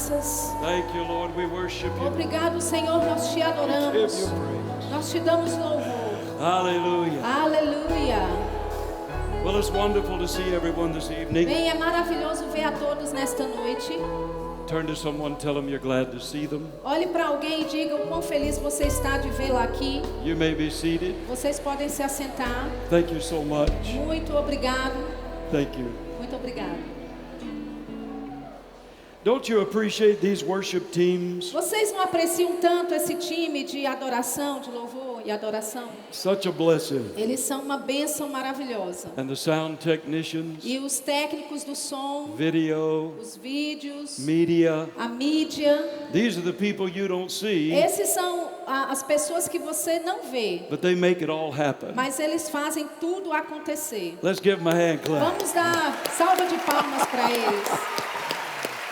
graças. Thank you, Lord. We worship you. Obrigado, Senhor, nós te Give adoramos. you praise. Nós te damos louvor. Hallelujah. Aleluia. Well, it's wonderful to see everyone this evening. Bem, é maravilhoso ver a todos nesta noite. Turn to someone, tell them you're glad to see them. Olhe para alguém e diga o quão feliz você está de vê-la aqui. You may be seated. Vocês podem se assentar. Thank you so much. Muito obrigado. Thank you. Muito obrigado. Don't you appreciate these worship teams? Vocês não apreciam tanto esse time de adoração, de louvor e adoração? Such a blessing. Eles são uma bênção maravilhosa. And the sound technicians, E os técnicos do som, video, os vídeos, media. a mídia, These are the people you don't see, esses são as pessoas que você não vê, but they make it all happen. mas eles fazem tudo acontecer. Let's give them a hand clap. Vamos dar salva de palmas para eles.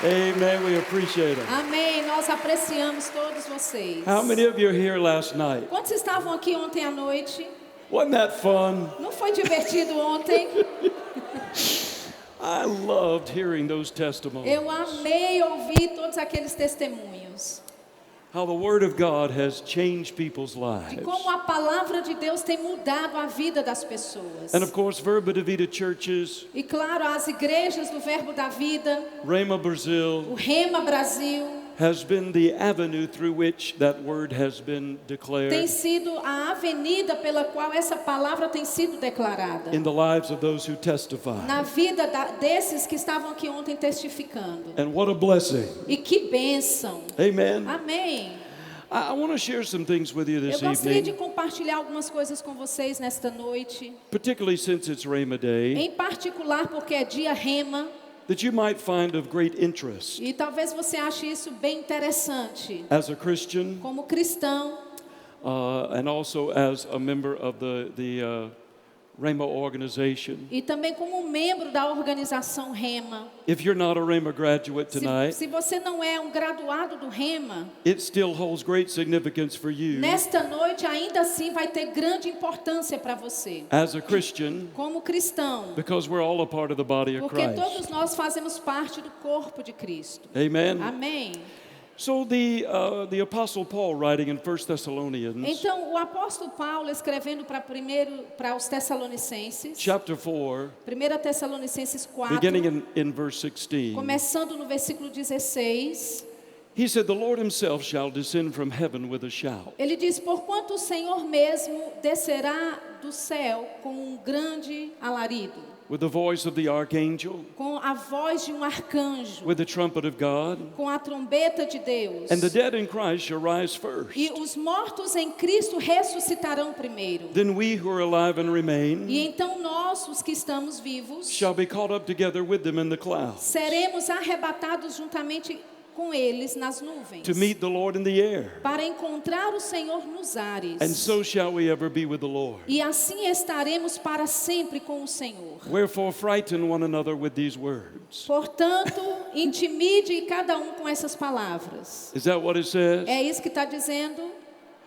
Amen. We appreciate them. Amém. Nós apreciamos todos vocês. How many of you were here last night? Quantos estavam aqui ontem à noite? Wasn't that fun? Não foi divertido ontem? I loved hearing those testimonies. Eu amei ouvir todos aqueles testemunhos. How the Word of God has changed people's De lives. como a palavra de Deus tem mudado a vida das pessoas. And of course, Verba de Vida churches, E claro, as igrejas do Verbo da Vida, Rhema o Brazil, Rema Brasil, has been the avenue through which that word has been tem declared sido a avenida pela qual essa palavra tem sido declarada. in the lives of those who testify. Na vida desses que estavam aqui ontem testificando. And what a blessing. E que bênção. Amen. Amém. I want to share some things with you Eu this gostaria de evening, compartilhar algumas coisas com vocês nesta noite. particularly since it's Rhema Day, Em particular porque é dia Rema. that you might find of great interest. E talvez você ache isso bem interessante. As a Christian, Como cristão and also as a member of the Rhema organization. e também como um membro da organização Rema. If you're not a Rhema graduate tonight, Se você não é um graduado do Rema, it still holds great significance for you nesta noite ainda assim vai ter grande importância para você. as a Christian, Como cristão. because we're all a part of the body of Porque Christ. todos nós fazemos parte do corpo de Cristo. Amen. Amém. So the Apostle Paul, writing in 1 Thessalonians, Então, o apóstolo Paulo escrevendo para os Tessalonicenses, chapter 4, 1 Tessalonicenses 4, beginning in verse 16, começando no versículo 16, he said, "The Lord himself shall descend from heaven with a shout, ele diz: porquanto o Senhor mesmo descerá do céu com um grande alarido, with the voice of the archangel, com a voz de um arcanjo, with the trumpet of God, com a trombeta de Deus. and the dead in Christ shall rise first. E os mortos em Cristo ressuscitarão primeiro. Then we who are alive and remain E então nós, os que estamos vivos, shall be caught up together with them in the clouds, seremos arrebatados juntamente com eles nas nuvens, to meet the Lord in the air. para encontrar o Senhor nos ares. And so shall we ever be with the Lord. E assim estaremos para sempre com o Senhor. Wherefore frighten one another with these words." Portanto, intimide cada um com essas palavras. Is that what it says? É isso que está dizendo?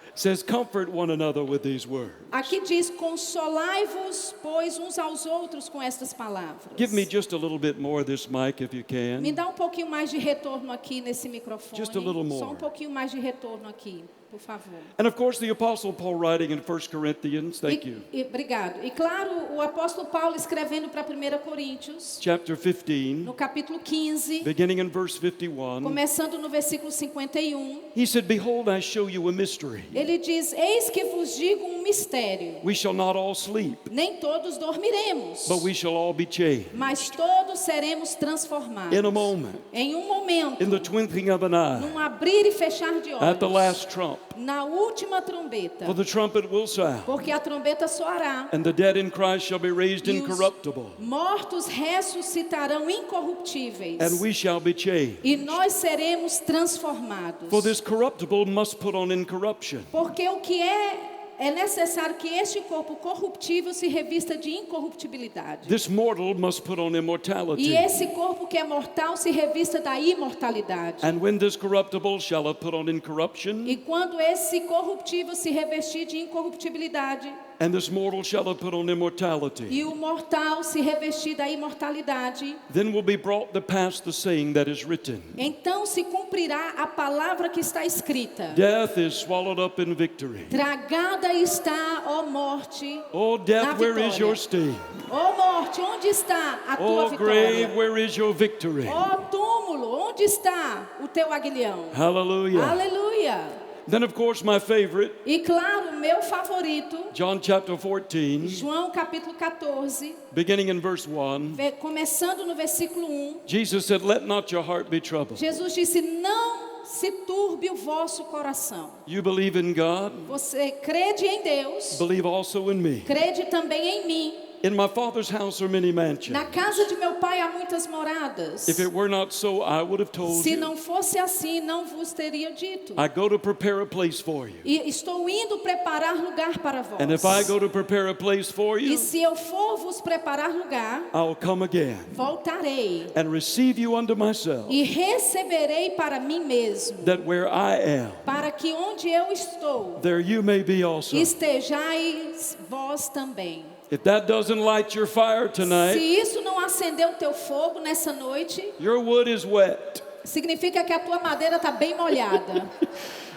It says, "Comfort one another with these words." Aqui diz: consolai-vos, pois, uns aos outros com estas palavras. Give me just a little bit more of this mic if you Me can. dá um pouquinho mais de retorno aqui nesse microfone. Just a little more. Só um pouquinho mais de retorno aqui, por favor. And of course the Apostle Paul writing in 1 Corinthians, thank you, Obrigado. E claro, o apóstolo Paulo escrevendo para 1 Coríntios, chapter no 15, capítulo 15, beginning in verse 51, começando no versículo 51, he said, "Behold, I show you a mystery. ele diz: eis que vos digo um mistério. We shall not all sleep, Nem todos dormiremos, but we shall all be changed mas todos seremos transformados. in a moment, Em um momento, in the twinkling of an eye, num abrir e fechar de at the olhos, last trump. na última trombeta. For the trumpet will sound, Porque a trombeta soará, and the dead in Christ shall be raised e os incorruptible, mortos ressuscitarão incorruptíveis. and we shall be changed. E nós seremos transformados. For this corruptible must put on incorruption, Porque o que é é necessário que este corpo corruptível se revista de incorruptibilidade. This mortal must put on E immortality. esse corpo que é mortal se revista da imortalidade. And when this corruptible shall have put on incorruption, E quando esse corruptível se revestir de incorruptibilidade, and this mortal shall have put on immortality, e o mortal se revestir da imortalidade, then will be brought to pass the saying that is written, então se cumprirá a palavra que está escrita. Death is swallowed up in victory. Tragada está, ó morte, Oh, na death, where is vitória. your sting? Ó morte, onde está a tua Oh, grave, vitória? where is your victory? Ó túmulo, onde está o teu aguilhão? Hallelujah. Aleluia! Then, of course, my favorite, E claro, meu favorito, John chapter 14, João capítulo 14, beginning in verse 1. começando no versículo 1, Jesus said, Let not your heart be troubled. Jesus disse: não se turbe o vosso coração. You believe in God, Você crede em Deus, believe also in me. crede também em mim. In my Father's house are many mansions. Na casa de meu pai há muitas moradas. If it were not so, I would have told Se you. não fosse assim, não vos teria dito. I go to prepare a place for you. E estou indo preparar lugar para vós. And if I go to prepare a place for E you, se eu for vos preparar lugar, I'll come again voltarei and receive you unto myself, e receberei para mim mesmo, that where I am, para que onde eu estou, there you may be also. estejais vós também. If that doesn't light your fire Se tonight, isso não acendeu o teu fogo nessa noite, your wood is wet. significa que a tua madeira está bem molhada.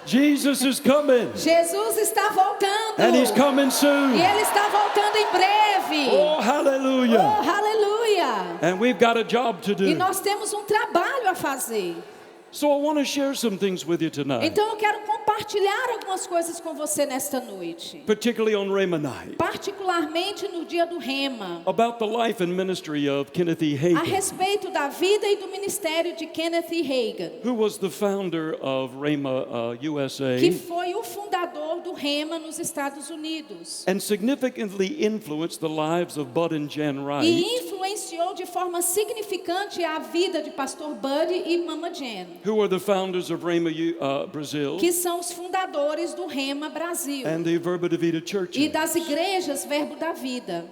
Jesus is coming, Jesus está voltando. and he's coming soon. E Ele está voltando em breve. Oh, Oh, hallelujah. aleluia. And we've got a job to E do. nós temos um trabalho a fazer. So I want to share some things with you tonight, Então eu quero compartilhar algumas coisas com você nesta noite. particularly on Rhema Night, Particularmente no dia do Rema. about the life and ministry of Kenneth E. A Hagin, respeito da vida e do ministério de Kenneth E. Hagin, who was the founder of Rhema USA que foi o fundador do Rema nos Estados Unidos. and significantly influenced the lives of Bud and Jan E Wright, influenciou de forma significante a vida de Pastor Bud e Mama Jan, who are the founders of Rhema Brazil que são os fundadores do Rema Brasil and the Verbo da Vida e churches. das igrejas Verbo da Vida.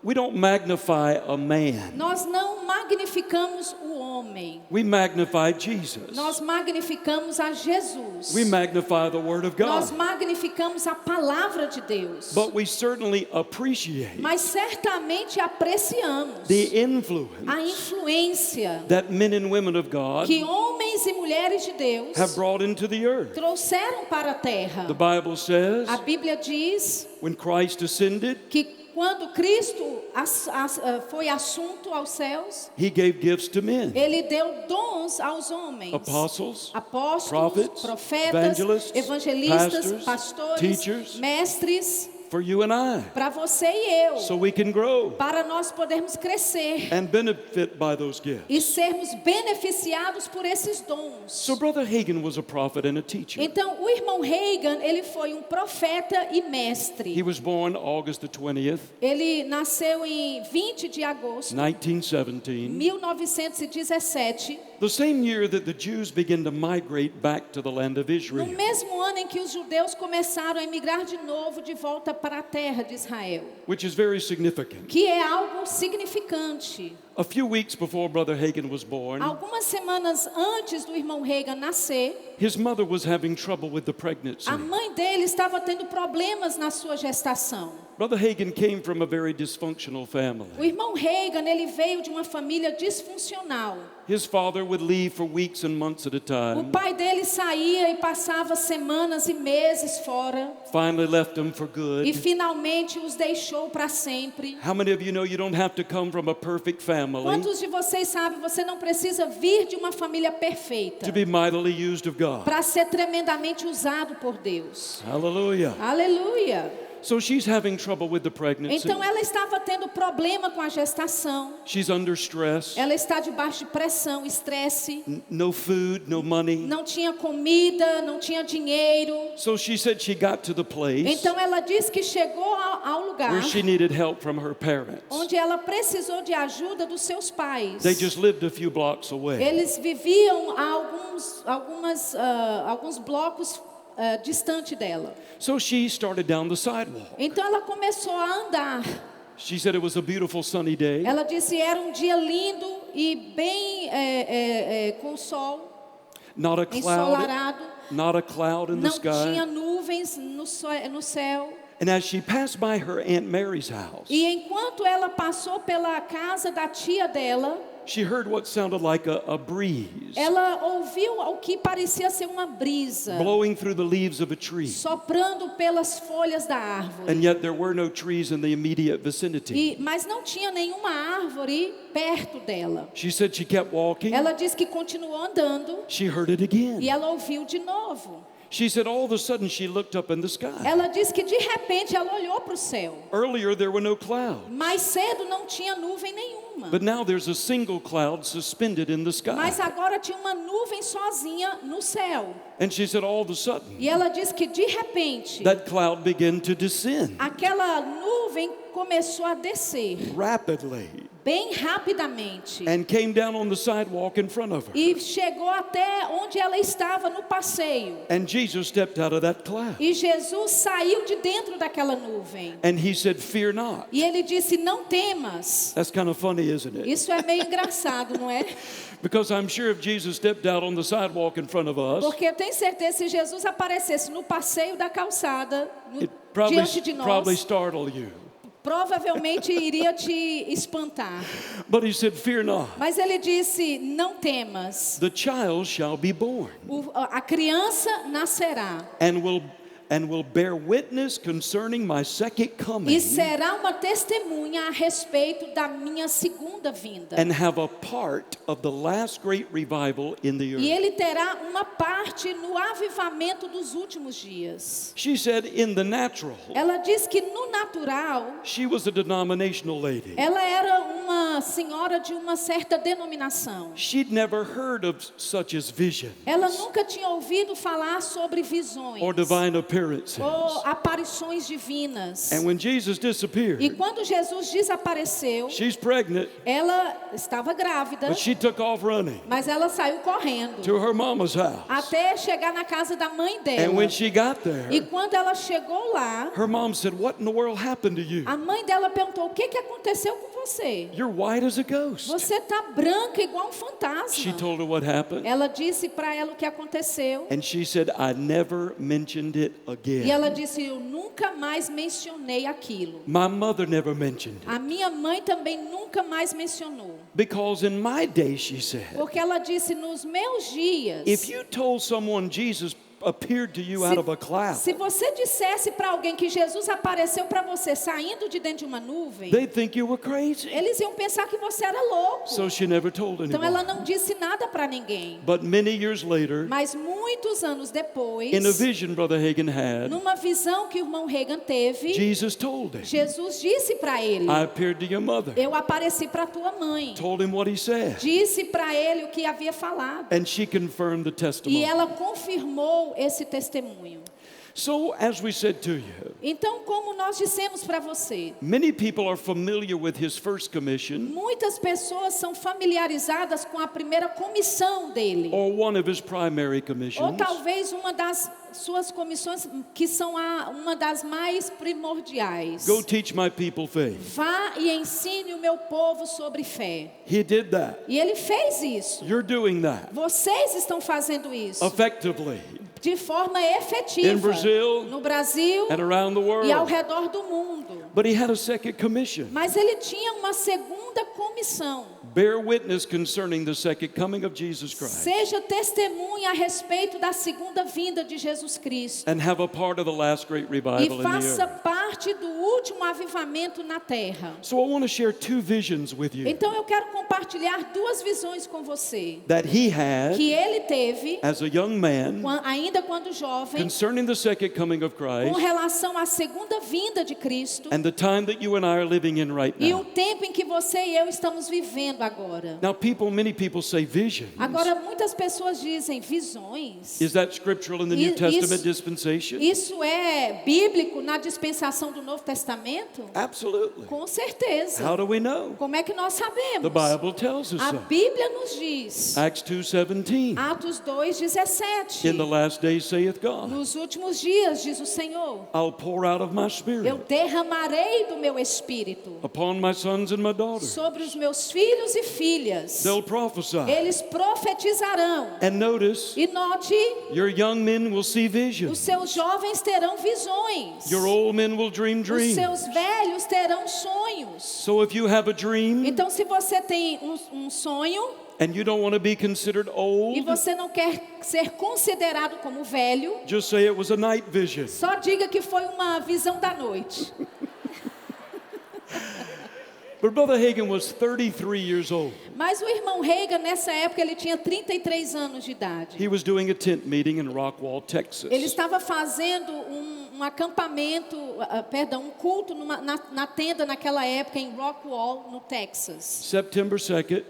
We don't magnify a man. Nós não magnificamos o homem, We magnify Jesus. nós magnificamos a Jesus. We magnify the Word of Nós God. magnificamos a palavra de Deus. But we certainly appreciate Mas certamente apreciamos the influence a influência that men and women of God que homens e mulheres de Deus have brought into the earth. trouxeram para a terra. The Bible says A Bíblia diz when Christ ascended, que quando Cristo foi assunto aos céus, he gave gifts to men, Ele deu dons aos homens. apostles, Apóstolos, prophets, profetas, evangelists, evangelistas, pastors, pastores, teachers, mestres, for you and I, para você e eu, so we can grow para nós podermos crescer and benefit by those gifts. e sermos beneficiados por esses dons. So Brother Hagin was a prophet and a teacher. Então, o irmão Hagin, ele foi um profeta e He mestre. was born August the 20th, Ele nasceu em 20 de agosto de 1917, 1917, the same year that the Jews began to migrate back to the land of no Israel, mesmo ano em que os judeus começaram a emigrar de novo de volta para a terra de Israel, which is very significant. que é algo significante. A few weeks before Brother Hagin was born, Algumas semanas antes do irmão Hagin nascer, his mother was having trouble with the pregnancy. a mãe dele estava tendo problemas na sua gestação. Brother Hagin came from a very dysfunctional O family. irmão Hagin, ele veio de uma família disfuncional. His father would leave for weeks and months at a O time, pai dele saía e passava semanas e meses fora finally left him for e good. finalmente os deixou para sempre. How many of you know you don't have to come from a perfect family Quantos de vocês sabem, você não precisa vir de uma família to perfeita be mightily used of God? para ser tremendamente usado por Deus. Hallelujah. Aleluia. So she's having trouble with the pregnancy. Então ela estava tendo problema com a gestação. She's under stress. Ela está debaixo de pressão, estresse. No food, no money. Não tinha comida, não tinha dinheiro. So she said she got to the place Então ela disse que chegou ao lugar where she needed help from her parents. onde ela precisou de ajuda dos seus pais. They just lived a few blocks away. Eles viviam a alguns blocos distante dela. So she started down the sidewalk. Então ela começou a andar. She said it was a beautiful sunny day. Ela disse era um dia lindo e bem com sol, Not a cloud, ensolarado. not a cloud in the Não tinha sky. nuvens no céu. And as she passed by her Aunt Mary's house, E enquanto ela passou pela casa da tia dela, she heard what sounded like a breeze ela ouviu o que parecia ser uma brisa blowing through the leaves of a tree. soprando pelas folhas da árvore. And yet there were no trees in the immediate vicinity. Mas não tinha nenhuma árvore perto dela. She said she kept walking. Ela disse que continuou andando She heard it again. e ela ouviu de novo. She said all of a sudden she looked up in the sky. Ela disse que de repente ela olhou para o céu. Earlier there were no clouds, Mais cedo não tinha nuvem nenhuma. but now there's a single cloud suspended in the sky. Mas agora tinha uma nuvem sozinha no céu. And she said all of a sudden E ela disse que de repente that cloud began to descend aquela nuvem começou a descer rapidly bem rapidamente. and came down on the sidewalk in front of her. E chegou até onde ela estava no passeio. And Jesus stepped out of that cloud. E Jesus saiu de dentro daquela nuvem. And he said, "Fear not." E ele disse: não temas. That's kind of funny, isn't it? Isso é meio engraçado, não é? Because I'm sure if Jesus stepped out on the sidewalk in front of us, Porque eu tenho certeza se Jesus aparecesse no passeio da calçada, it diante de nós, probably startled you. provavelmente iria te espantar. But he said, "Fear not. Mas ele disse: não temas. The child shall be born A criança nascerá and will bear witness concerning my second coming e será uma testemunha a respeito da minha segunda vinda. and have a part of the last great revival in the E earth." ele terá uma parte no avivamento dos últimos dias. She said in the natural, Ela diz que no natural, she was a denominational lady. ela era uma senhora de uma certa denominação. She'd never heard of such as vision Ela nunca tinha ouvido falar sobre visões or divine appearances. ou aparições divinas. And when Jesus E disappeared, quando Jesus desapareceu, she's pregnant, ela estava grávida, but she took off running mas ela saiu correndo to her mama's house. até chegar na casa da mãe And dela. when she got E there, quando ela chegou lá, her mom said, "What in the world happened to you? a mãe dela perguntou: o que aconteceu com você? You're white as a ghost." Você está branca igual um She fantasma. told her what happened. Ela disse para ela o que aconteceu. And she said, "I never mentioned it E again. ela disse: eu nunca mais mencionei aquilo. My mother never mentioned it." A minha mãe também nunca mais mencionou. Because in my day, she said, Porque ela disse: nos meus dias, if you told someone Jesus appeared to you out of a cloud, se você dissesse para alguém que Jesus apareceu para você saindo de dentro de uma nuvem, they'd think you were crazy. eles iam pensar que você era louco. So she never told Então ela anyone. não disse nada para ninguém. But many years later, Mas muitos anos depois, in a vision Brother Hagin had, numa visão que o irmão Reagan teve, Jesus told him, Jesus disse para ele: "I appeared to your mother." eu apareci para tua mãe. Told him what he said. Disse para ele o que havia falado. And she confirmed the E testimony. ela confirmou esse testemunho. So, as we said to you, Então, como nós dissemos para você, many people are familiar with his first commission muitas pessoas são familiarizadas com a primeira comissão dele. or one of his primary Ou commissions. talvez uma das suas comissões que são uma das mais primordiais. Go teach my people faith. Vá e ensine o meu povo sobre fé. He did that. E ele fez isso. You're doing that Vocês estão fazendo isso effectively de forma efetiva in Brazil no Brasil and around the e ao world. redor do mundo. But he had a second commission. Mas ele tinha uma segunda comissão. Bear witness concerning the second coming of Jesus Christ Seja testemunha a respeito da segunda vinda de Jesus Cristo. and have a part of the last great E revival in the faça earth. parte do último avivamento na terra. So I want to share two visions with you Então eu quero compartilhar duas visões com você. that he had Que ele teve, as a young man ainda quando jovem, concerning the second coming of com Christ relação à segunda vinda de Cristo. and the time that you and I are living in right E o now. tempo em que você e eu estamos vivendo agora. Now, many people say visions. Agora, muitas pessoas dizem visões. Is that scriptural in the New Isso- Testament dispensation? Isso é bíblico na dispensação inspiração do Novo Testamento? Absolutely. Com certeza. How do we know? Como é que nós sabemos? The Bible tells us A so. Bíblia nos diz, Acts 2:17. Atos 2:17. In the last days saith God, Nos últimos dias, diz o Senhor, I'll pour out of my spirit eu derramarei do meu espírito upon my sons and my daughters. sobre os meus filhos e filhas. They'll prophesy. Eles profetizarão. And notice, E note, your young men will see os visions. seus jovens terão visões. Your old men will dream Os dreams. seus velhos terão sonhos. So if you have a dream Então, se você tem um sonho and you don't want to be considered e old, você não quer ser considerado como velho, just say it was a night vision. só diga que foi uma visão da noite. But Brother Hagin was 33 years old. Mas o irmão Reagan, nessa época, ele tinha 33 anos de idade. He was doing a tent meeting in Rockwall, Texas. Ele estava fazendo um acampamento, um culto na tenda naquela época em Rockwall, no Texas. September 2nd,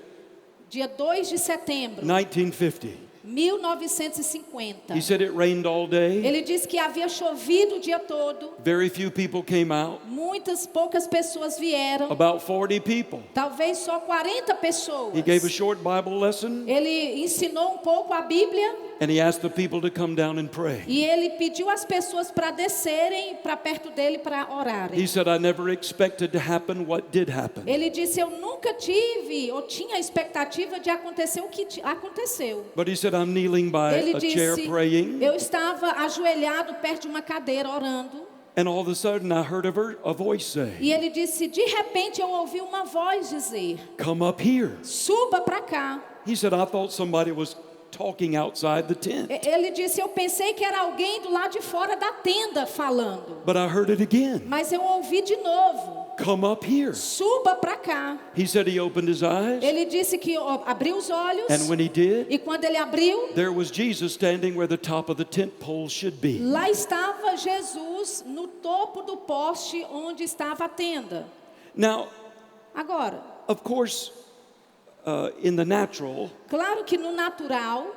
Dia 2 de setembro, 1950. 1950. He said it rained all day. Ele disse que havia chovido o dia todo. Very few people came out. Poucas pessoas vieram. About 40 people. Talvez só 40 pessoas. He gave a short Bible lesson Ele ensinou um pouco a Bíblia and he asked the people to come down and pray. e ele pediu às pessoas para descerem para perto dele para orarem. He said, I never expected to happen what did happen. Ele disse, eu nunca tive ou tinha a expectativa de acontecer o que aconteceu. But he said, I'm kneeling by Ele a chair disse, praying, eu estava ajoelhado perto de uma cadeira orando. and all of a sudden I heard a voice say, E ele disse, de repente eu ouvi uma voz dizer, come up here. suba para cá. He said, I thought somebody was talking outside the tent. Ele disse, eu pensei que era alguém do lado de fora da tenda falando. But I heard it again. Mas eu ouvi de novo, Come up here. suba para cá. He said he opened his eyes, Ele disse que abriu os olhos. and when he did, E quando ele abriu, there was Jesus standing where the top of the tent pole should be. lá estava Jesus no topo do poste onde estava a tenda. Now, Agora, of course, in the natural, claro que no natural,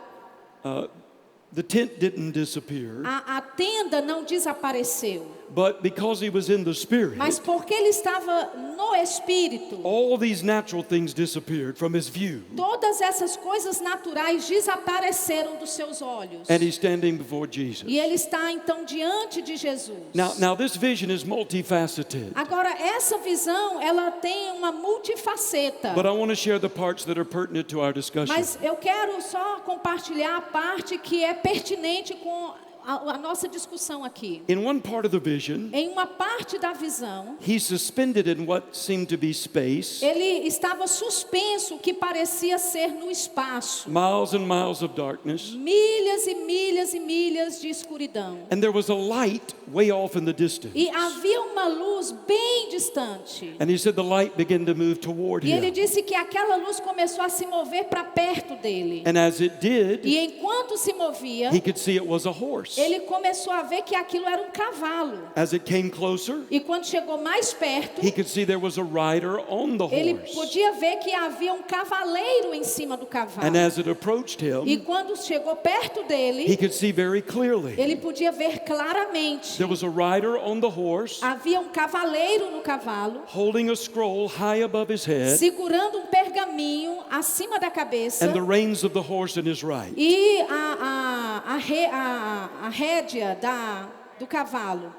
the tent didn't disappear, a tenda não desapareceu. but because he was in the Spirit, Mas porque ele estava no Espírito, all these natural things disappeared from his view. todas essas coisas naturais desapareceram dos seus olhos. And he's standing before Jesus. E ele está então diante de Jesus. Now this vision is multifaceted, Agora, essa visão, ela tem uma multifaceta. but I want to share the parts that are pertinent to our discussion. Mas eu quero só compartilhar a parte que é pertinente com a nossa discussão aqui. In one part of the vision, Em uma parte da visão, he's suspended in what seemed to be space, ele estava suspenso, o que parecia ser no espaço. miles and miles of darkness, Milhas e milhas e milhas de escuridão. and there was a light way off in the distance. E havia uma luz bem distante. And he said the light began to move toward E ele him. disse que aquela luz começou a se mover para perto dele. And as it did, E enquanto se movia, he could see it was a horse. ele começou a ver que aquilo era um cavalo. As it came closer, E quando chegou mais perto, he could see there was a rider on the ele horse. podia ver que havia um cavaleiro em cima do cavalo. And as it approached E him, quando chegou perto he dele, could see very clearly. ele podia ver claramente. There was a rider on the horse, Havia um cavaleiro no cavalo, holding a scroll high above his head, segurando um pergaminho acima da cabeça. and the reins of the horse in his right. E a rédea do cavalo.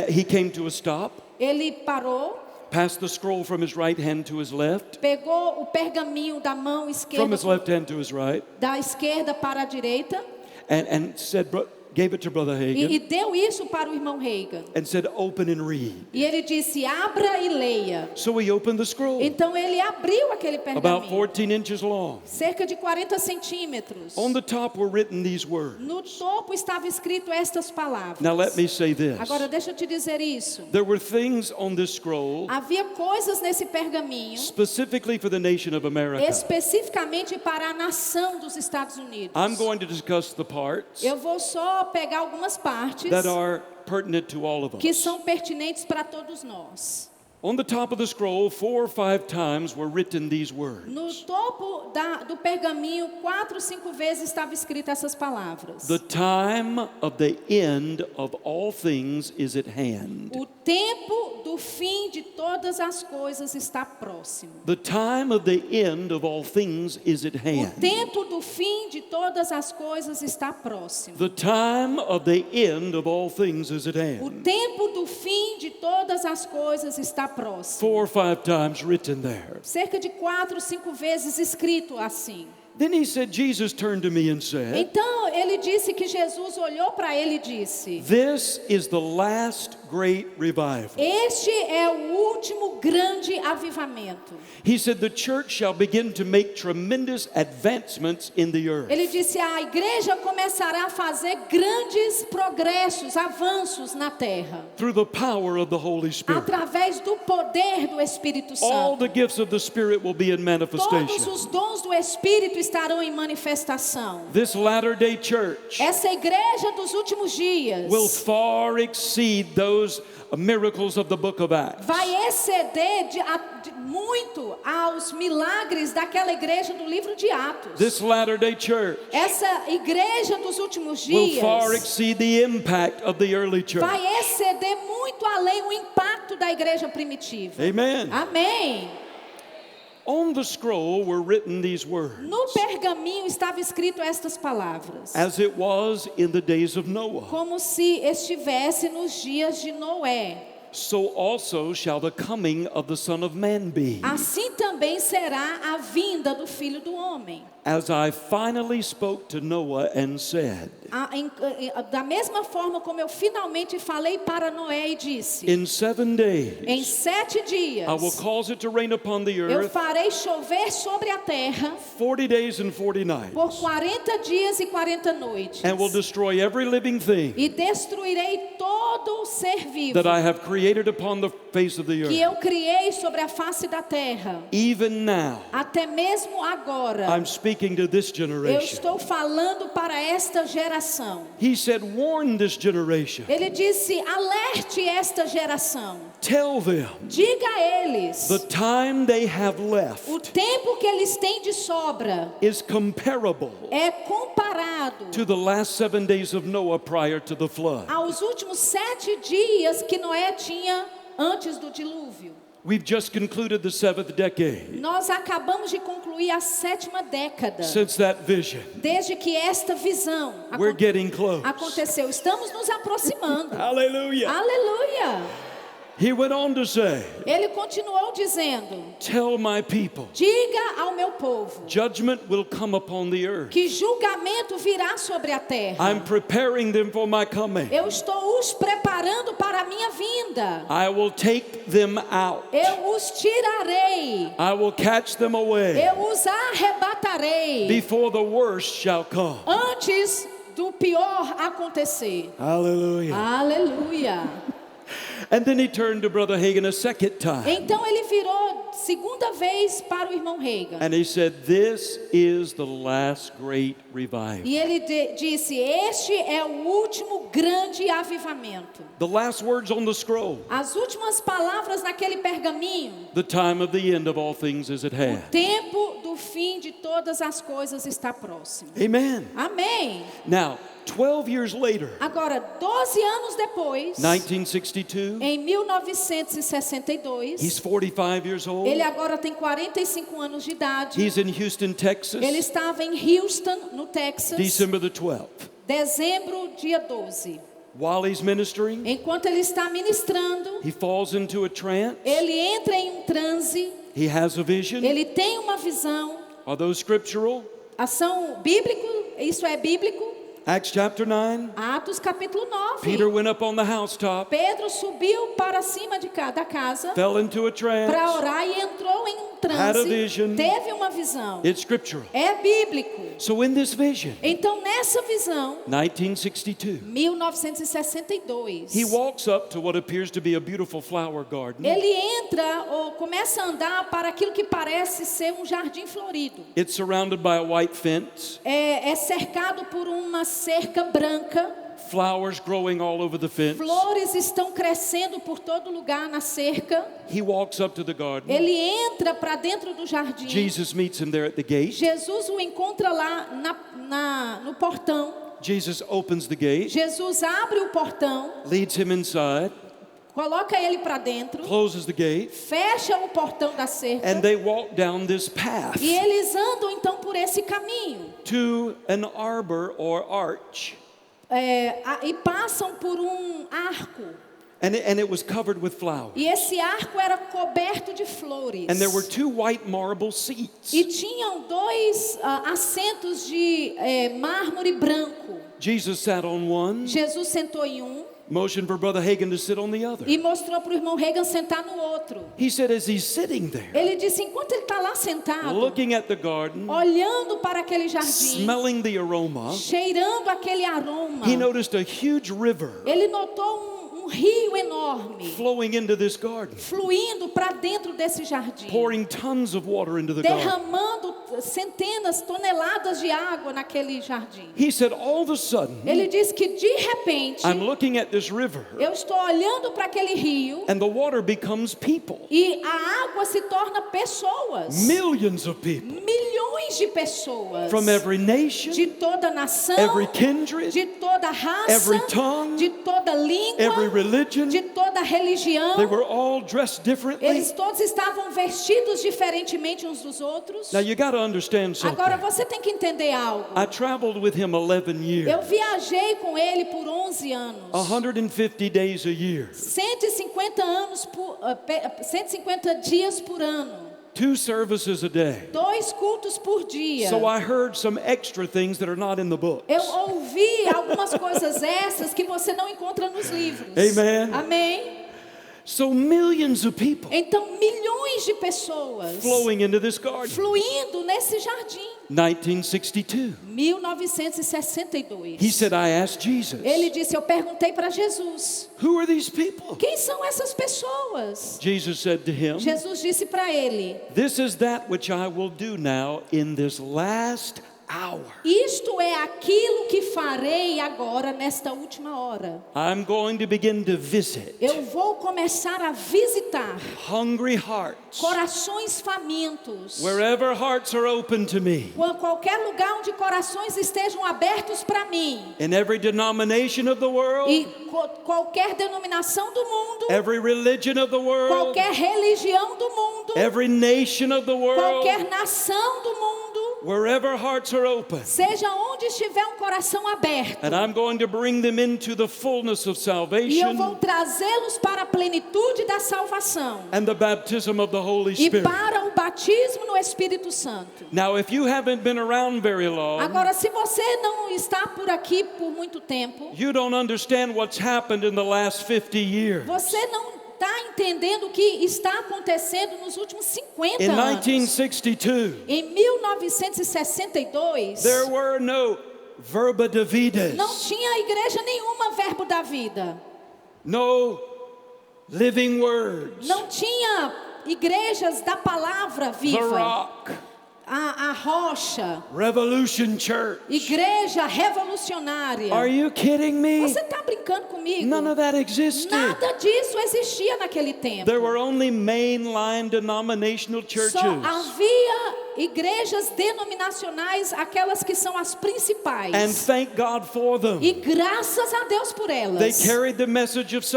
He came to a stop, Ele parou, passed the scroll from his right hand to his left, pegou o pergaminho da mão from esquerda, his left hand to his right, da esquerda para a direita, and said, gave it to Brother e Hagin, deu isso para o irmão Reagan. and said, open and read. E ele disse, abra e leia. So he opened the scroll, Então ele abriu aquele about pergaminho, 14 inches long. cerca de 40 centímetros. On the top were written these words. No topo estava escrito estas palavras. Now let me say this. Agora deixa eu te dizer isso. There were things on this scroll Havia coisas nesse pergaminho specifically for the nation of America. especificamente para a nação dos Estados Unidos. I'm going to discuss the parts Eu vou só pegar algumas partes that are pertinent to all of que us. são pertinentes para todos nós. On the top of the scroll, 4 or 5 times were written these words. No topo do pergaminho, 4 ou 5 vezes estava escrito essas palavras. The time of the end of all things is at hand. O tempo do fim de todas as coisas está próximo. The time of the end of all things is at O hand. tempo do fim de todas as coisas está próximo. The time of the end of all things is at O hand. tempo do fim de todas as coisas está próximo. 4 or 5 times written there. Cerca de 4, 5 vezes escrito assim. Then he said, Jesus turned to me and said, Então ele disse que Jesus olhou para ele e disse: this is the last great revival. Este é o último grande avivamento. He said, the church shall begin to make tremendous advancements in the earth. Ele disse: a igreja começará a fazer grandes progressos, avanços na terra, Through the power of the Holy Spirit. através do poder do Espírito All Santo. the gifts of the Spirit will be in Todos manifestation. os dons do Espírito estarão em manifestação. This latter-day church Essa igreja dos últimos dias will far exceed those miracles of the book of Acts. vai exceder muito aos milagres daquela igreja do livro de Atos. This latter-day church Essa igreja dos últimos will dias far exceed the impact of the early church. vai exceder muito além o impacto da igreja primitiva. Amen. Amém. On the scroll were written these words, No pergaminho estava escrito estas palavras, as it was in the days of Noah, como se estivesse nos dias de Noé. so also shall the coming of the Son of Man be. Assim também será a vinda do Filho do Homem. As I finally spoke to Noah and said, Da mesma forma como eu finalmente falei para Noé e disse: in 7 em days 7 dias I will cause it to rain upon the eu earth farei chover sobre a terra 40 days and 40 nights, por 40 dias e 40 noites. and will destroy every living thing E destruirei todo o ser vivo that I have created upon the face of the que earth. eu criei sobre a face da terra. Even now, Até mesmo agora, I'm speaking to this eu generation. estou falando para esta geração. He said, warn this generation. Ele disse: alerte esta geração. Tell them Diga a eles: the time they have left o tempo que eles têm de sobra is comparable é comparado to the last 7 days of Noah prior to the flood. aos últimos 7 dias que Noé tinha antes do dilúvio. We've just concluded the 7th decade Nós acabamos de concluir a 7ª década since that vision. desde que esta visão We're getting close. aconteceu. Estamos nos aproximando. Hallelujah. Aleluia! He went on to say, Ele continuou dizendo: tell my people, diga ao meu povo judgment will come upon the earth. que julgamento virá sobre a terra. I'm preparing them for my coming. Eu estou os preparando para a minha vinda. I will take them out. Eu os tirarei. I will catch them away Eu os arrebatarei before the worst shall come. antes do pior acontecer. Hallelujah. Aleluia. And then he turned to Brother Hagin a second time. Então ele virou segunda vez para o irmão Reagan. And he said, this is the last great revival. E ele disse: este é o último grande avivamento. The last words on the scroll. As últimas palavras naquele pergaminho: The time of the end of all things is at hand. tempo do fim de todas as coisas está próximo. Amen. Amém. Now, 12 years later, Agora, 12 anos depois, 1962, em 1962, he's 45 years old. ele agora tem 45 anos de idade. He's in Houston, Texas, Ele estava em Houston, no Texas, December the 12th. dezembro, dia 12. While he's ministering, Enquanto ele está ministrando, he falls into a trance. ele entra em um transe, He has a vision. ele tem uma visão. Are those scriptural? Ação bíblico, isso é bíblico. Acts chapter 9. Atos capítulo 9. Peter went up on the housetop, Pedro subiu para cima da casa fell into a para trance. orar e entrou em um Had a transe. vision. Teve uma visão. It's scriptural. É bíblico. So in this vision, Então nessa visão, 1962, 1962, he walks up to what appears to be a beautiful flower garden. ele entra ou começa a andar para aquilo que parece ser um jardim florido. It's surrounded by a white fence, É cercado por uma cerca branca. flowers growing all over the fence. Flores estão crescendo por todo lugar na cerca. He walks up to the garden. Ele entra para dentro do jardim. Jesus meets him there at the gate. Jesus o encontra lá no portão. Jesus opens the gate, Jesus abre o portão, leads him inside. coloca ele para dentro, closes the gate, fecha o portão da cerca, and they walk down this path e eles andam então por esse caminho. to an arbor or arch. E passam por um arco. And it was covered with flowers. E esse arco era coberto de flores. And there were 2 white marble seats. E tinham 2 assentos de mármore branco. Jesus sat on one, Jesus sentou em um motioned for Brother Hagin to sit on the other. e mostrou para o irmão Reagan sentar no outro. He said as he's sitting there, Ele disse, enquanto ele está lá sentado, looking at the garden, olhando para aquele jardim, smelling the aroma, cheirando aquele aroma, he noticed a huge river ele notou um rio enorme flowing into this garden, fluindo para dentro desse jardim, pouring tons of water into the garden. derramando centenas, toneladas de água naquele jardim. He said all of a sudden, Ele disse que de repente I'm looking at this river, eu estou olhando para aquele rio and the water becomes people. e a água se torna pessoas. Millions of people Milhões de pessoas from every nation, de toda nação, every kindred, de toda raça, every tongue, de toda língua, every religion. de toda religião. They were all dressed differently. Eles todos estavam vestidos diferentemente uns dos outros. Now you got to understand Agora something. você tem que entender algo. I traveled with him 11 years, Eu viajei com ele por 11 anos. 150 days a year, 150 dias por ano. 2 services a day. 2 cultos por dia. So I heard some extra things that are not in the books. Eu ouvi algumas coisas essas que você não encontra nos livros. Amen. Amém? So millions of people Então, milhões de pessoas flowing into this garden. fluindo nesse jardim. 1962. 1962. He said, I asked Jesus, Ele disse, eu perguntei para Jesus, who are these people? quem são essas pessoas? Jesus said to him, Jesus disse para ele, this is that which I will do now in this last hour. isto é aquilo que farei agora nesta última hora. I'm going to begin to visit Eu vou começar a visitar hungry hearts. corações famintos. Wherever hearts are open to me, Qualquer lugar onde corações estejam abertos para mim. in every denomination of the world, E qualquer denominação do mundo, every religion of the world, qualquer religião do mundo, every nation of the world, qualquer nação do mundo, wherever hearts are open. seja onde estiver um coração aberto. And I'm going to bring them into the fullness of E eu vou salvation trazê-los para a plenitude da salvação and the baptism of the Holy e Spirit. para o batismo no Espírito Santo. Now, if you haven't been around very long, Agora, se você não está por aqui por muito tempo, you don't understand what's happened in the last 50 years. você não está entendendo o que está acontecendo nos últimos 50 In anos. 1962, Em 1962, there were no verba dividas, não tinha igreja nenhuma Verbo da Vida. no living words, Não tinha igrejas da palavra the viva. Rock, A rocha, Revolution Church. igreja revolucionária. Are you kidding me? Você está brincando comigo? None of that existed. Nada disso existia naquele tempo. There were only mainline denominational churches. Só havia igrejas denominacionais, aquelas que são as principais. And thank God for them. E graças a Deus por elas. They carried the message of Elas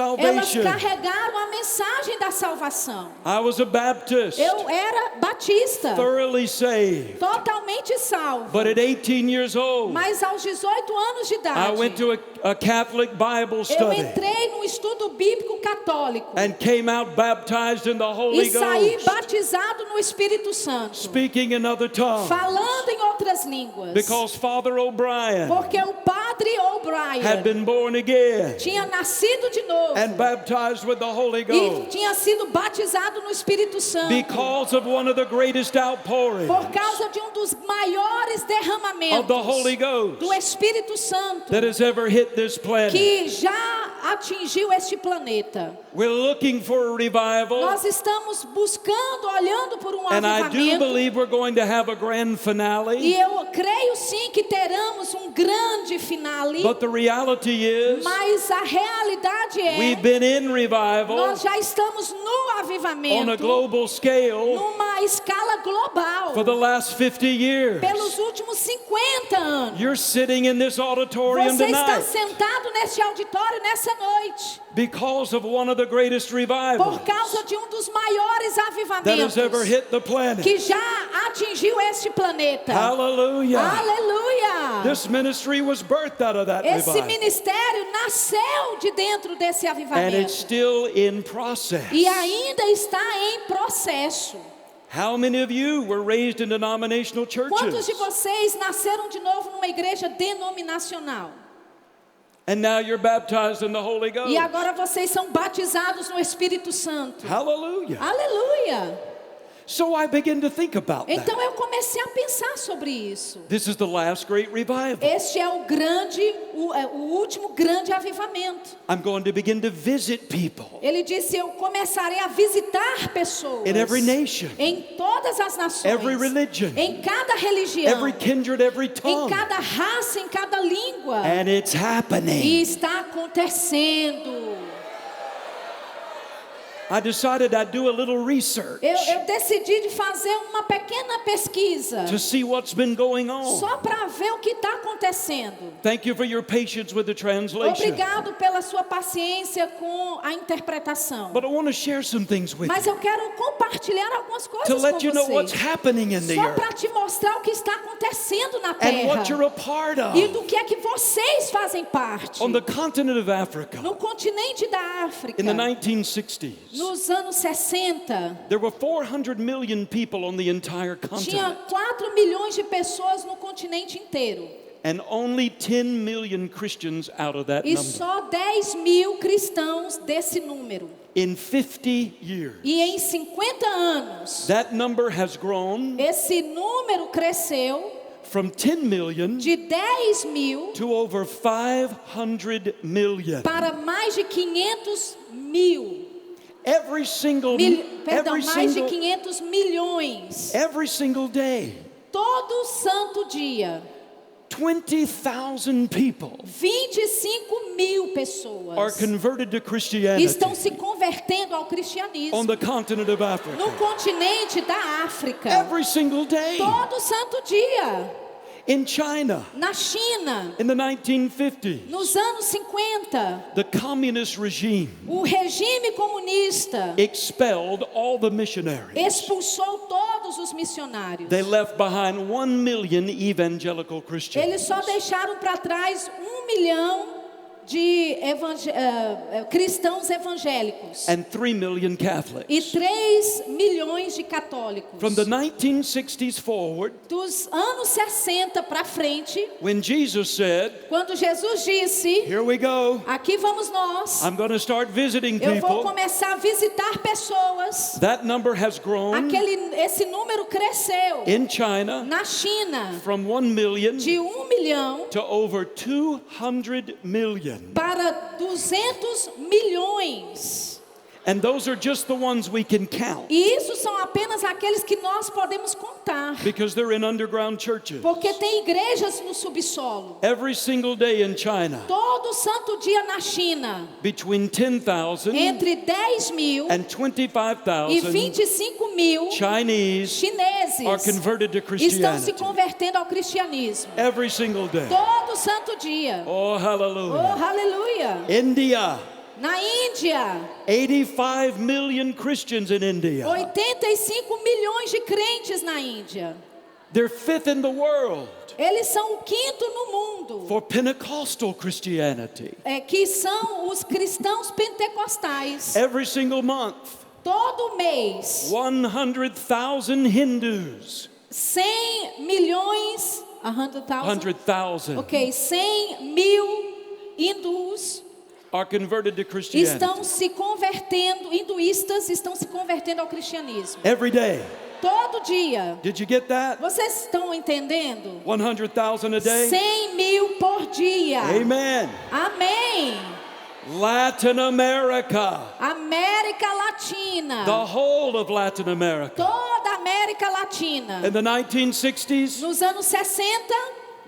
salvation. carregaram a mensagem da salvação. I was a Baptist, Eu era batista, thoroughly saved. totalmente salvo. But at 18 years old, Mas aos 18 anos de I idade, went to a Catholic Bible eu study entrei num estudo bíblico católico and came out baptized in the Holy e saí Ghost, batizado no Espírito Santo, speaking in other tongues. falando em outras línguas. Because Father O'Brien Porque o padre O'Brien had been born again tinha nascido de novo and baptized with the Holy e Ghost tinha sido batizado no Espírito Santo because of one of the greatest outpourings por causa de dos maiores derramamentos of the Holy Ghost do Espírito Santo that has ever hit this planet. que já atingiu este planeta. We're looking for a revival, Nós estamos buscando, olhando por um and I do avivamento. believe we're going to have a grand E finale. eu creio sim que teremos um grande finale. But But the reality is, Mas a realidade we've é, been in revival nós já estamos no on a avivamento, global scale numa escala global, for the last 50 years. pelos últimos 50 anos. You're sitting in this auditorium Você está tonight sentado neste auditório nessa noite because of one of the greatest revivals por causa de dos maiores that has ever avivamentos hit the planet. que já atingiu este planeta. Hallelujah. Aleluia! This ministry was birthed out of that Esse revival. ministério nasceu de dentro desse And it's avivamento still in process. e ainda está em processo. How many of you were raised in denominational Quantos churches? de vocês nasceram de novo numa igreja denominacional? And now you're baptized in the Holy Ghost. E agora vocês são batizados no Espírito Santo. Hallelujah. Aleluia! So I begin to think about that. Então eu comecei a pensar sobre isso. This is the last great revival. Este é o último grande avivamento. I'm going to begin to visit people Ele disse: eu começarei a visitar pessoas in every nation, em todas as nações, every religion, em cada religião, every kindred, every em tongue. cada raça, em cada língua. And it's E happening. está acontecendo. I decided I'd do a little research Eu decidi de fazer uma pequena pesquisa to see what's been going on. só para ver o que está acontecendo. Thank you for your patience with the translation. Obrigado pela sua paciência com a interpretação. But I want to share some things with Mas you eu quero compartilhar algumas coisas to com let you know what's vocês. happening in the Só earth para te mostrar o que está acontecendo na and terra. what you're a part E of. do que é que vocês fazem parte. On the continent of Africa, No continente da África, in the 1960s, nos anos 60, there were 400 million people on the entire tinha continent, 4 milhões de pessoas no continente inteiro. and only 10 million Christians out of that E number. só 10 mil cristãos desse número. In 50 years, E em 50 anos, that number has grown esse número cresceu from 10 million de 10 mil to over 500 million. para mais de 500 mil. Every single Perdão, every mais de single 500 milhões. every single day, Todo santo dia, 20,000 people 25 mil are pessoas converted to Christianity estão se convertendo ao on cristianismo the continent of no Africa. continente da África. Every single day. Todo santo dia. In China, Na China, in the 1950s, nos anos 50, the communist regime o regime comunista expelled all the missionaries. expulsou todos os missionários. They left behind 1 million evangelical Christians. Eles só deixaram para trás 1 milhão de cristãos evangélicos And 3 million e Catholics. 3 milhões de católicos. From the 1960s forward, Dos anos 60 para frente, when Jesus said, quando Jesus disse: "Here we go, aqui vamos nós, I'm going to start visiting eu vou people," começar a visitar pessoas. that number has grown Esse número cresceu in China na China from 1 million de 1 milhão to over 200 million. para 200 milhões. And those are just the ones we can count E isso são apenas aqueles que nós podemos contar, because they're in underground churches. porque tem igrejas no subsolo. Every single day in China, Todo santo dia na China, between 10,000 entre 10 mil and e 25,000 25 mil Chinese chineses are converted to estão se Christianity. convertendo ao cristianismo. Every single day. Todo santo dia. Oh, Oh, hallelujah. aleluia! India, Na Índia, 85 million Christians in India. 85 milhões de crentes na Índia. They're fifth in the world Eles são o quinto no mundo, for Pentecostal Christianity. que são os cristãos pentecostais. Every single month, Todo mês, 100,000 Hindus, 100 milhões, 100,000, 100,000 ok, 100 mil hindus are converted to Christianity. estão se convertendo, hinduístas estão se convertendo ao cristianismo. Every day. Todo dia. Did you get that? Vocês estão entendendo? 100,000 a day? 100 mil por dia. Amen. Amém. Latin America, América Latina. the whole of Latin America. Toda a América Latina. In the 1960s, Nos anos 60,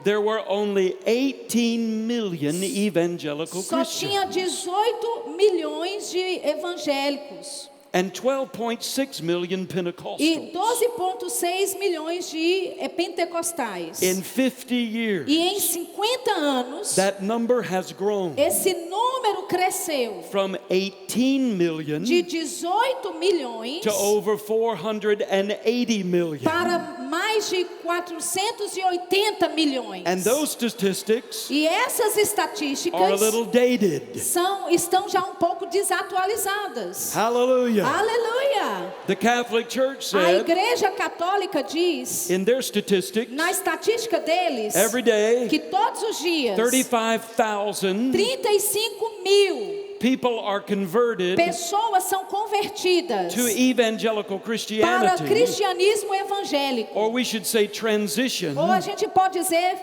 there were only 18 million evangelical só tinha Christians 18 milhões de evangélicos and 12.6 million e Pentecostals. 12,6 milhões de pentecostais. In 50 years, E em 50 anos, that number has grown esse número cresceu from 18 million de 18 milhões to over 480 million. para mais de 480 milhões. And those statistics E essas are a estatísticas little dated. estão já um pouco desatualizadas. Hallelujah. Aleluia! The Catholic Church A said Igreja Católica diz, in their statistics, na estatística deles, every day, que todos os dias 35,000 35.000 people are converted pessoas são convertidas to evangelical para Christianity, cristianismo evangélico. or we should say transition Ou a gente pode dizer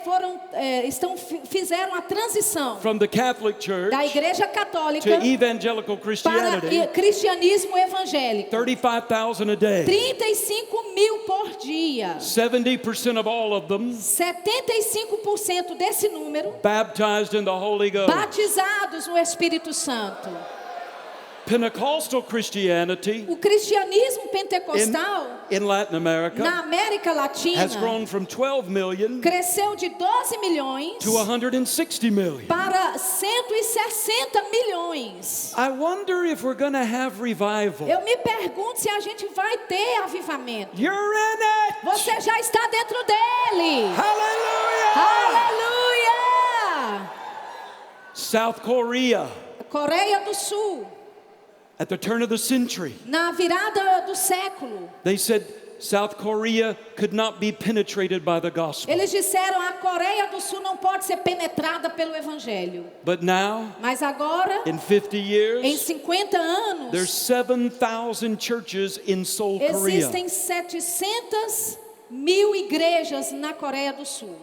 fizeram a transição from the Catholic Church da Igreja Católica to evangelical para Christianity. cristianismo evangélico. 35,000 a day. 35.000 por dia. 70% of all of them 75% desse número baptized in the Holy Ghost. batizados no Espírito Santo. Pentecostal Christianity O cristianismo pentecostal in Latin America na América Latina has grown from 12 million cresceu de 12 milhões to 160 million. para 160 milhões. I wonder if we're going to have revival. Eu me pergunto se a gente vai ter avivamento. You're in it. Você já está dentro dele. Hallelujah. Aleluia! South Korea, Coreia do Sul, at the turn of the century, na virada do século, they said South Korea could not be penetrated by the gospel. eles disseram a Coreia do Sul não pode ser penetrada pelo evangelho. But now, Mas agora, in 50 em years, 50 anos, there's 7,000 churches in Seoul, Korea. existem 700.000 igrejas na Coreia do Sul.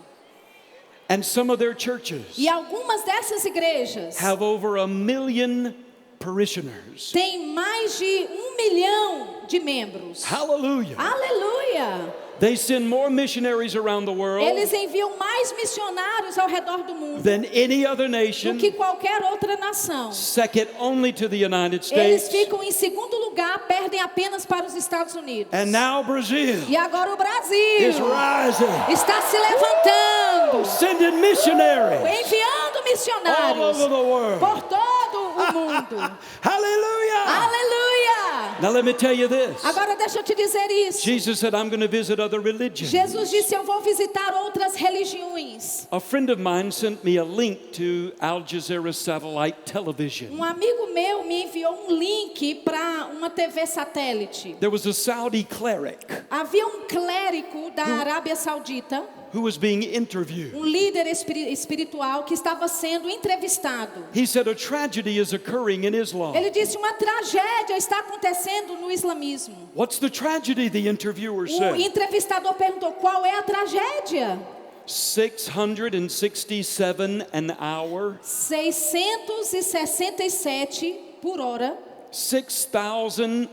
And some of their churches E algumas dessas igrejas have over 1 million parishioners. têm mais de 1 milhão de membros. Hallelujah. Aleluia! They send more missionaries around the world Eles enviam mais missionários ao redor do mundo than any other do nation, que qualquer outra nação. second only to the United Eles States. ficam em segundo lugar, perdem apenas para os Estados Unidos. And now Brazil E agora o is Brasil rising, está se levantando, sending missionaries enviando all missionários over the world. por todo o mundo. Hallelujah. Aleluia! Now let me tell you this. Agora deixa eu te dizer isso. Jesus said, I'm going to visit other religions. Jesus disse, eu vou visitar outras religiões. A friend of mine sent me a link to Al Jazeera satellite television. Um amigo meu me enviou um link para uma TV satélite. There was a Saudi cleric Havia um clérigo da Arábia Saudita, who was being interviewed. líder espiritual que estava sendo entrevistado. He said a tragedy is occurring in Islam. Ele disse, uma tragédia está acontecendo no islamismo. What's the tragedy? The interviewer O said. entrevistador perguntou, qual é a tragédia? 667 an hour, 667 por hora, 16,000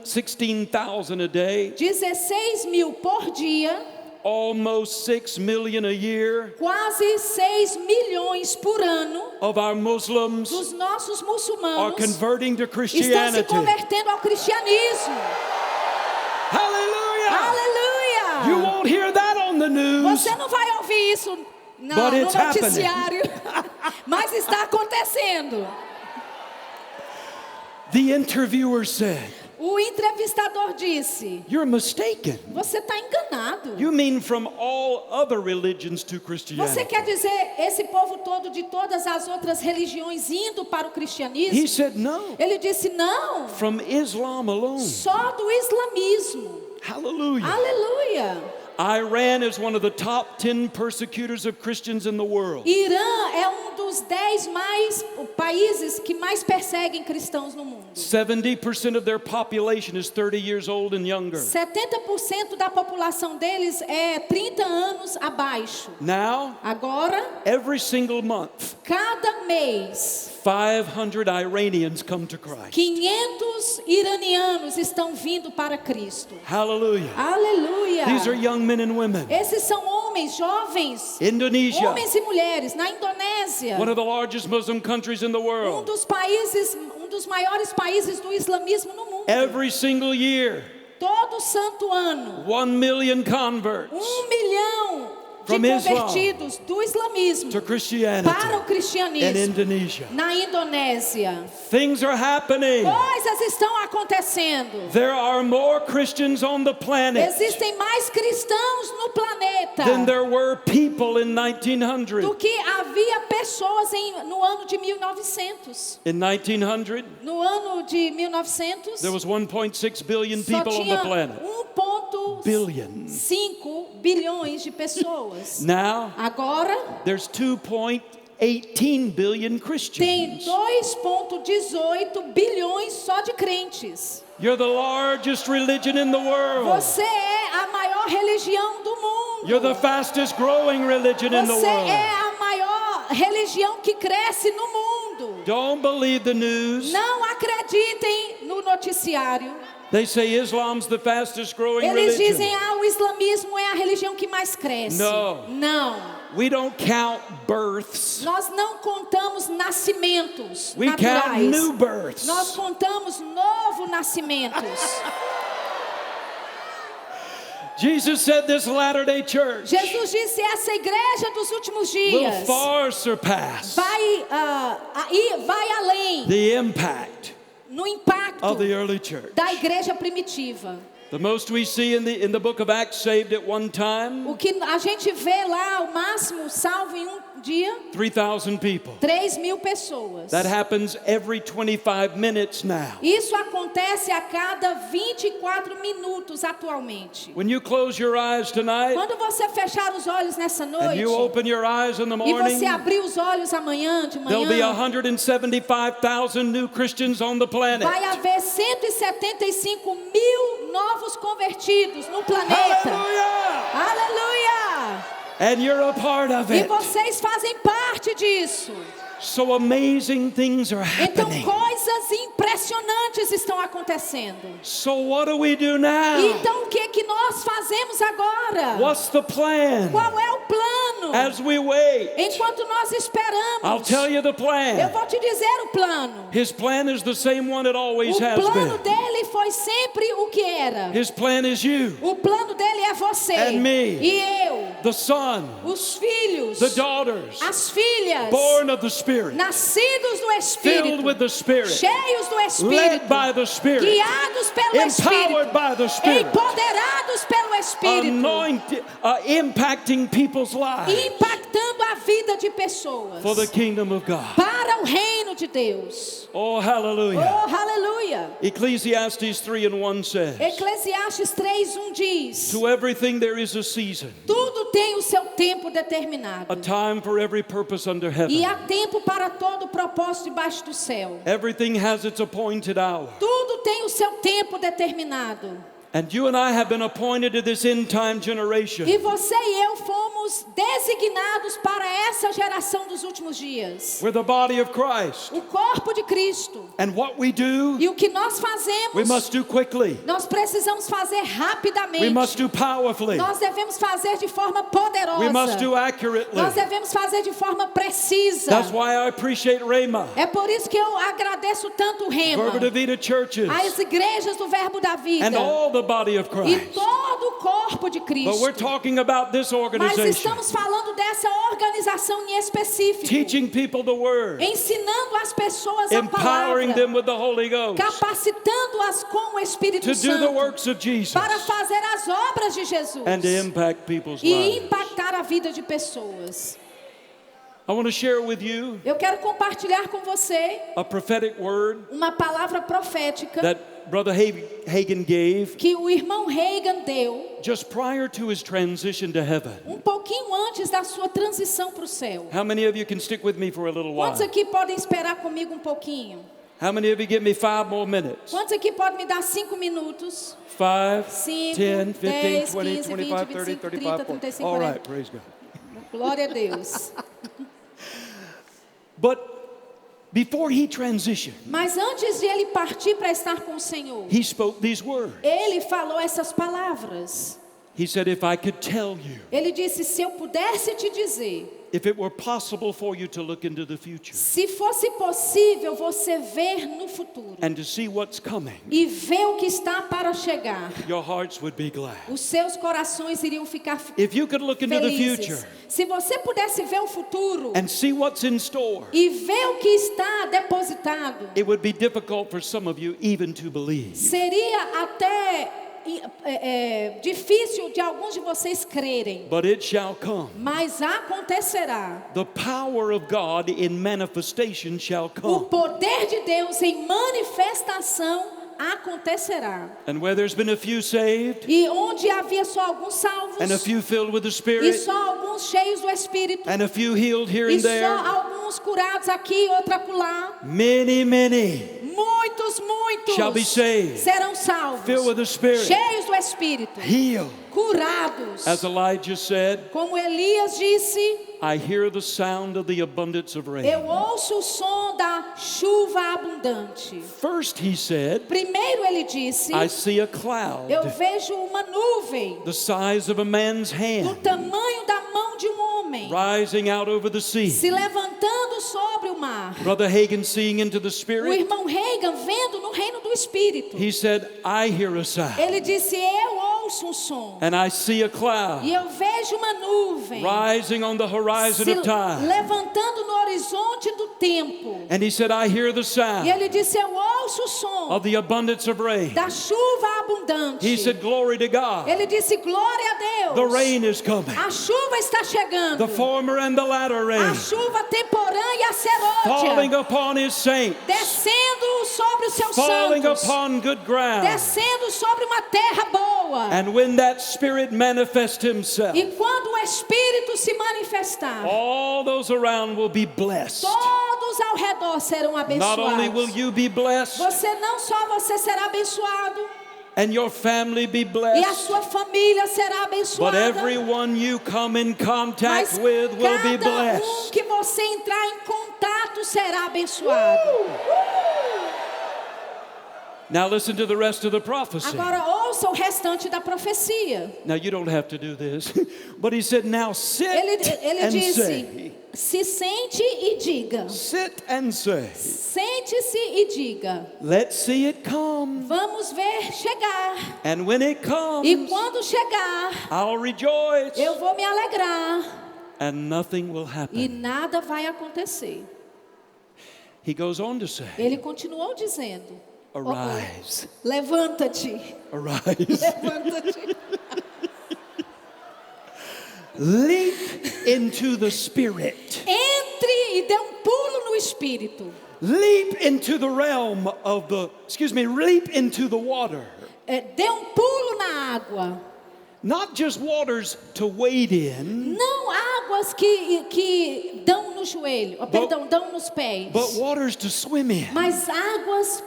a day, 16.000 por dia, almost 6 million a year quase 6 milhões por ano of our Muslims dos nossos are muçulmanos converting to estão se Christianity. convertendo ao cristianismo. Hallelujah! Aleluia! You won't hear that on the news. Você não vai ouvir isso no But it's noticiário, mas está acontecendo. The interviewer said, O entrevistador disse, you're mistaken. você está enganado. You mean from all other religions to Você Christianity? quer dizer esse povo todo de todas as outras religiões indo para o He cristianismo? said, no, Ele disse, não, from Islam alone. só do islamismo. Hallelujah. Aleluia! Iran is one of the top 10 persecutors of Christians in the world. Irã é dos 10 países que mais perseguem cristãos no mundo. 70% of their population is 30 years old and younger. 70% da população deles é 30 anos abaixo. Now, Agora, every single month, cada mês, 500 Iranians come to Christ. 500 iranianos estão vindo para Cristo. Hallelujah. Aleluia. These are young men and women. Esses são homens, jovens, Indonesia, homens e mulheres na Indonésia. one of the largest Muslim countries in the world. Um dos maiores países do islamismo no mundo. Every single year, Todo santo ano, 1 million converts 1 milhão de From Islam convertidos do islamismo to Christianity para o in cristianismo Indonesia. na Indonésia. Things are happening. Coisas estão acontecendo. There are more Christians on the planet Existem mais cristãos no planeta than there were people in do 1900. que havia pessoas no ano de 1900. In 1900, No ano de 1900, there was 1.6 billion só people on the tinha planet. 1,5 bilhões de pessoas. Now, Agora there's 2.18 billion tem Christians. 2,18 bilhões só de crentes. You're the largest religion in the world. Você é a maior religião do mundo. You're the fastest growing religion in the Você world. é a maior religião que cresce no mundo. Don't believe the news. Não acreditem no noticiário. They say Islam's the fastest growing Eles religion. dizem, o islamismo é a religião que mais cresce. No. Não. We don't count births. Nós não contamos nascimentos We count naturais. new births. Nós contamos novos nascimentos. Jesus said this Latter-day Church Jesus disse, essa igreja dos últimos will dias far surpass vai além the impact no impacto of the early church. da igreja primitiva. The most we see in the book of Acts saved at one time, O que a gente vê lá, o máximo salvo em dia, 3,000 people. 3.000 pessoas. That happens every 25 minutes now. Isso acontece a cada 24 minutos atualmente. When you close your eyes tonight Quando você fechar os olhos nessa and noite you open your eyes in the e morning, você abrir os olhos amanhã, de there'll be manhã, 175,000 new Christians on the planet. vai haver 175.000 novos convertidos no planeta. Hallelujah! Aleluia! And you're a part of E it. vocês fazem parte disso. So amazing things are Então happening. coisas impressionantes estão acontecendo. So what do we do now? Então o que nós fazemos agora? What's the plan? Qual é o plano? As we wait, Enquanto nós I'll esperamos, tell you the eu plan. vou te dizer o plano. His plan is the same one it always O has plano been. dele foi sempre o que era. His plan is you, O plano dele é você And me. e eu, the son, os filhos, the daughters, as filhas, born of the Spirit, nascidos do filled Espírito, with the Spirit, cheios do led Espírito, by the Spirit, guiados pelo empowered Espírito, by the Spirit, empoderados pelo Espírito, anointed, impacting people's lives impactando a vida de pessoas for the kingdom of God. para o reino de Deus. Oh, hallelujah. Oh, aleluia! Ecclesiastes 3:1 says, Eclesiastes 3:1 diz: to everything there is a season, tudo tem o seu tempo determinado. a time for every purpose under E heaven. há tempo para todo propósito debaixo do céu. Everything has its appointed hour. Tudo tem o seu tempo determinado. And you and I have been appointed to this end time generation. E você e eu fomos designados para essa geração dos últimos dias. We're the body of Christ. O corpo de Cristo. And what we do, E o que nós fazemos, we must do quickly. nós precisamos fazer rapidamente. We must do powerfully. Nós devemos fazer de forma poderosa. We must do accurately. Nós devemos fazer de forma precisa. That's why I appreciate Rhema, É por isso que eu agradeço tanto o Rema, Verbo da Vida churches, as igrejas do Verbo da Vida and all the body of e Christ. todo o corpo de But Cristo. we're talking about this Mas organization, estamos falando dessa organização em específico, teaching people the Word, ensinando as pessoas a empowering palavra, them with the Holy Ghost capacitando-as com o Espírito to do the Santo works of Jesus para fazer as obras de Jesus and to impact people's e lives. impactar a vida de pessoas. I want to share with you Eu quero compartilhar com você a prophetic word uma palavra profética that Brother Hagin gave que o irmão Reagan deu just prior to his transition to heaven. pouquinho antes da sua transição para o céu. How many of you can stick with me for a little while? Quantos aqui podem esperar comigo pouquinho? How many of you give me 5 more minutes? Quantos aqui podem me dar 5 minutos? 5, 5, 10, 15, 10, 20, 15, 25, 20, 30, 25, 35, 30, 35, 40. All 40. right, praise God. Glória a Deus. But before he transitioned, Mas antes de ele partir para estar com o Senhor, he spoke these words. ele falou essas palavras. He said, if I could tell you, Ele disse: se eu pudesse te dizer, if it were possible for you to look into the future se fosse possível você ver no futuro and to see what's coming, e ver o que está para chegar, your hearts would be glad. os seus corações iriam ficar If you could look into the felizes. future Se você pudesse ver o futuro and see what's in store, e ver o que está depositado, it would be difficult for some of you even to believe. seria até difícil de alguns de vocês crerem, But it shall come. mas acontecerá. The power of God in manifestation shall O come. poder de Deus em manifestação acontecerá. And where there's been a few saved E onde havia só alguns salvos and a few filled with the e Spirit só alguns cheios do Espírito and a few healed here e and só there, alguns curados aqui, outro acolá, many, many muitos shall be saved, serão salvos, filled with the Spirit, cheios do Espírito, healed. curados. As Elijah said, Como Elias disse, I hear the sound of the abundance of rain. eu ouço o som da chuva abundante. First he said, Primeiro ele disse, I see a cloud eu vejo uma nuvem the size of a man's do hand tamanho da mão de homem rising out over the sea. se levantando sobre o mar. Brother Hagin seeing into the O Spirit, irmão Reagan vendo no reino do Espírito. he said, I hear a sound Ele disse, eu ouço um som and I see a cloud e eu vejo uma nuvem rising on the horizon se of time. levantando no horizonte do tempo. And he said, I hear the E sound ele disse, eu ouço o som of the abundance of rain. da chuva abundante. He said, glory to God. Ele disse, glória a Deus. The rain is coming. A chuva está chegando. The former and the latter A rain chuva temporã e a falling serôdia upon his saints, descendo sobre os seus falling santos, upon good ground. descendo sobre uma terra boa. And when that Spirit manifests himself, E quando o Espírito se manifestar, all those around will be blessed. todos ao redor serão Not only will abençoados. you be blessed Não só você será abençoado and your family be e a blessed, sua família será but abençoada, everyone you come in mas contact with will be cada blessed. que você entrar em contato será abençoado. Now listen to the rest of the prophecy. Agora ouça o restante da profecia. Now you don't have to do this, but he said, now sit Ele and disse, say. se sente e diga. Sit and say, Sente-se e diga. let's see it come. Vamos ver chegar. And when it E comes, quando chegar, I'll rejoice. eu vou me alegrar. And nothing will E happen. nada vai acontecer. He goes on to say, Ele continuou dizendo, arise, levanta-te, arise. levanta-te. Leap into the Spirit. Entre e dê pulo no Espírito. Leap into the realm of the, leap into the water. Dê pulo na água. Not just waters to wade in, Não águas que dão no joelho, dão nos pés. but waters to swim in. Mas águas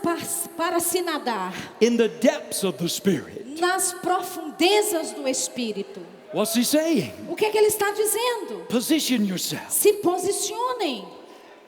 para se nadar. In the depths of the Spirit. Nas profundezas do Espírito. What's he saying? O que ele está dizendo? Position yourself. Se posicionem.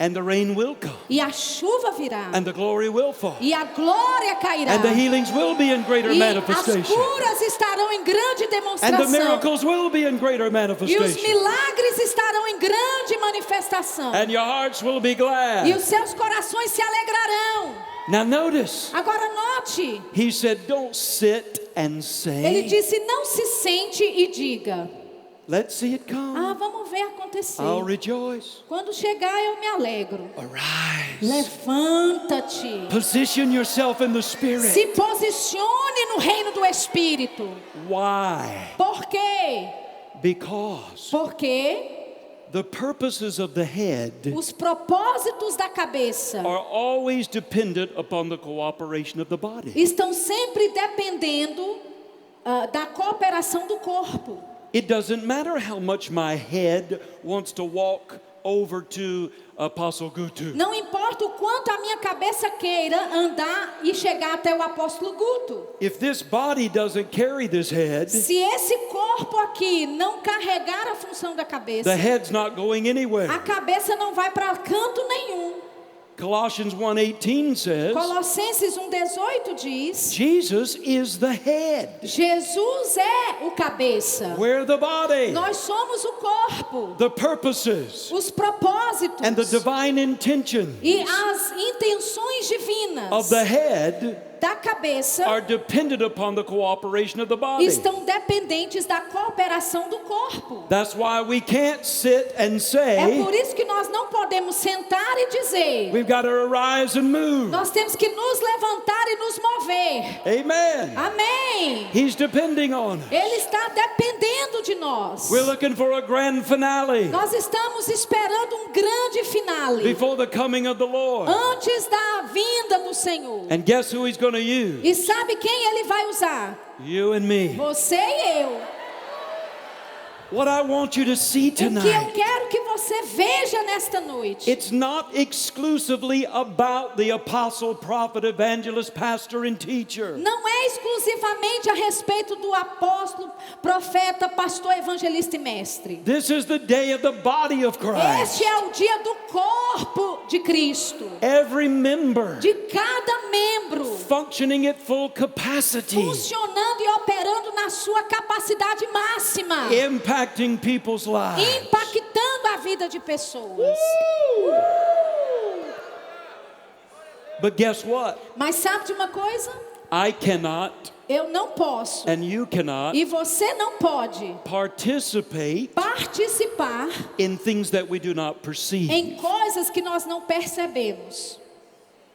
And the rain will come. E a chuva virá. And the glory will fall. E a glória cairá. And the healings will be in greater E as manifestation. curas estarão em grande And the demonstração. miracles will be in greater E os manifestation. milagres estarão em grande manifestação. And your hearts will be glad. E os seus corações se alegrarão. Now notice, Agora note, he said, don't sit and ele say, disse, não se sente e diga, let's see it come. vamos ver acontecer. I'll rejoice. Quando chegar eu me alegro. Arise. Levanta-te. Position yourself in the Spirit. Se posicione no reino do Espírito. Why? Por quê? Because Porque the purposes of the head os propósitos da cabeça are always dependent upon the cooperation of the body. estão sempre dependendo da cooperação do corpo. It doesn't matter how much my head wants to walk over to Apostle Gutu. Não importa o quanto a minha cabeça queira andar e chegar até o apóstolo Guto. If this body doesn't carry this head, Se esse corpo aqui não carregar a função da cabeça, the head's not going anywhere. a cabeça não vai para canto nenhum. Colossians 1:18 says, Colossenses 1:18 diz: Jesus is the head. Jesus é o cabeça. We're the body. Nós somos o corpo. The purposes Os propósitos and the divine intentions e as intenções divinas of the head da cabeça are dependent upon the cooperation of the body. estão dependentes da cooperação do corpo. That's why we can't sit and É say, por isso que nós não podemos sentar e dizer: we've got to arise and move. nós temos que nos levantar e nos mover. Amen. Amém. He's depending on us. Ele está dependendo de nós. We're looking for a grand finale Nós estamos esperando um grande finale before the coming of the Lord. antes da vinda do Senhor. And guess who he's going to use? E sabe quem ele vai usar? You and me. Você e eu. What I want you to see O que eu tonight, quero que você veja nesta noite it's not exclusively about the apostle, prophet, evangelist, pastor, and teacher. não é exclusivamente a respeito do apóstolo, profeta, pastor, evangelista e mestre. This is the day of the body of Christ. Este é o dia do corpo de Cristo. Every member De cada membro functioning at full capacity, funcionando e operando na sua capacidade máxima, impacting people's lives. impactando a vida de pessoas. But guess what? Mas sabe de uma coisa? I cannot, Eu não posso, and you cannot, e você não pode participate participar in things that we do not perceive. em coisas que nós não percebemos.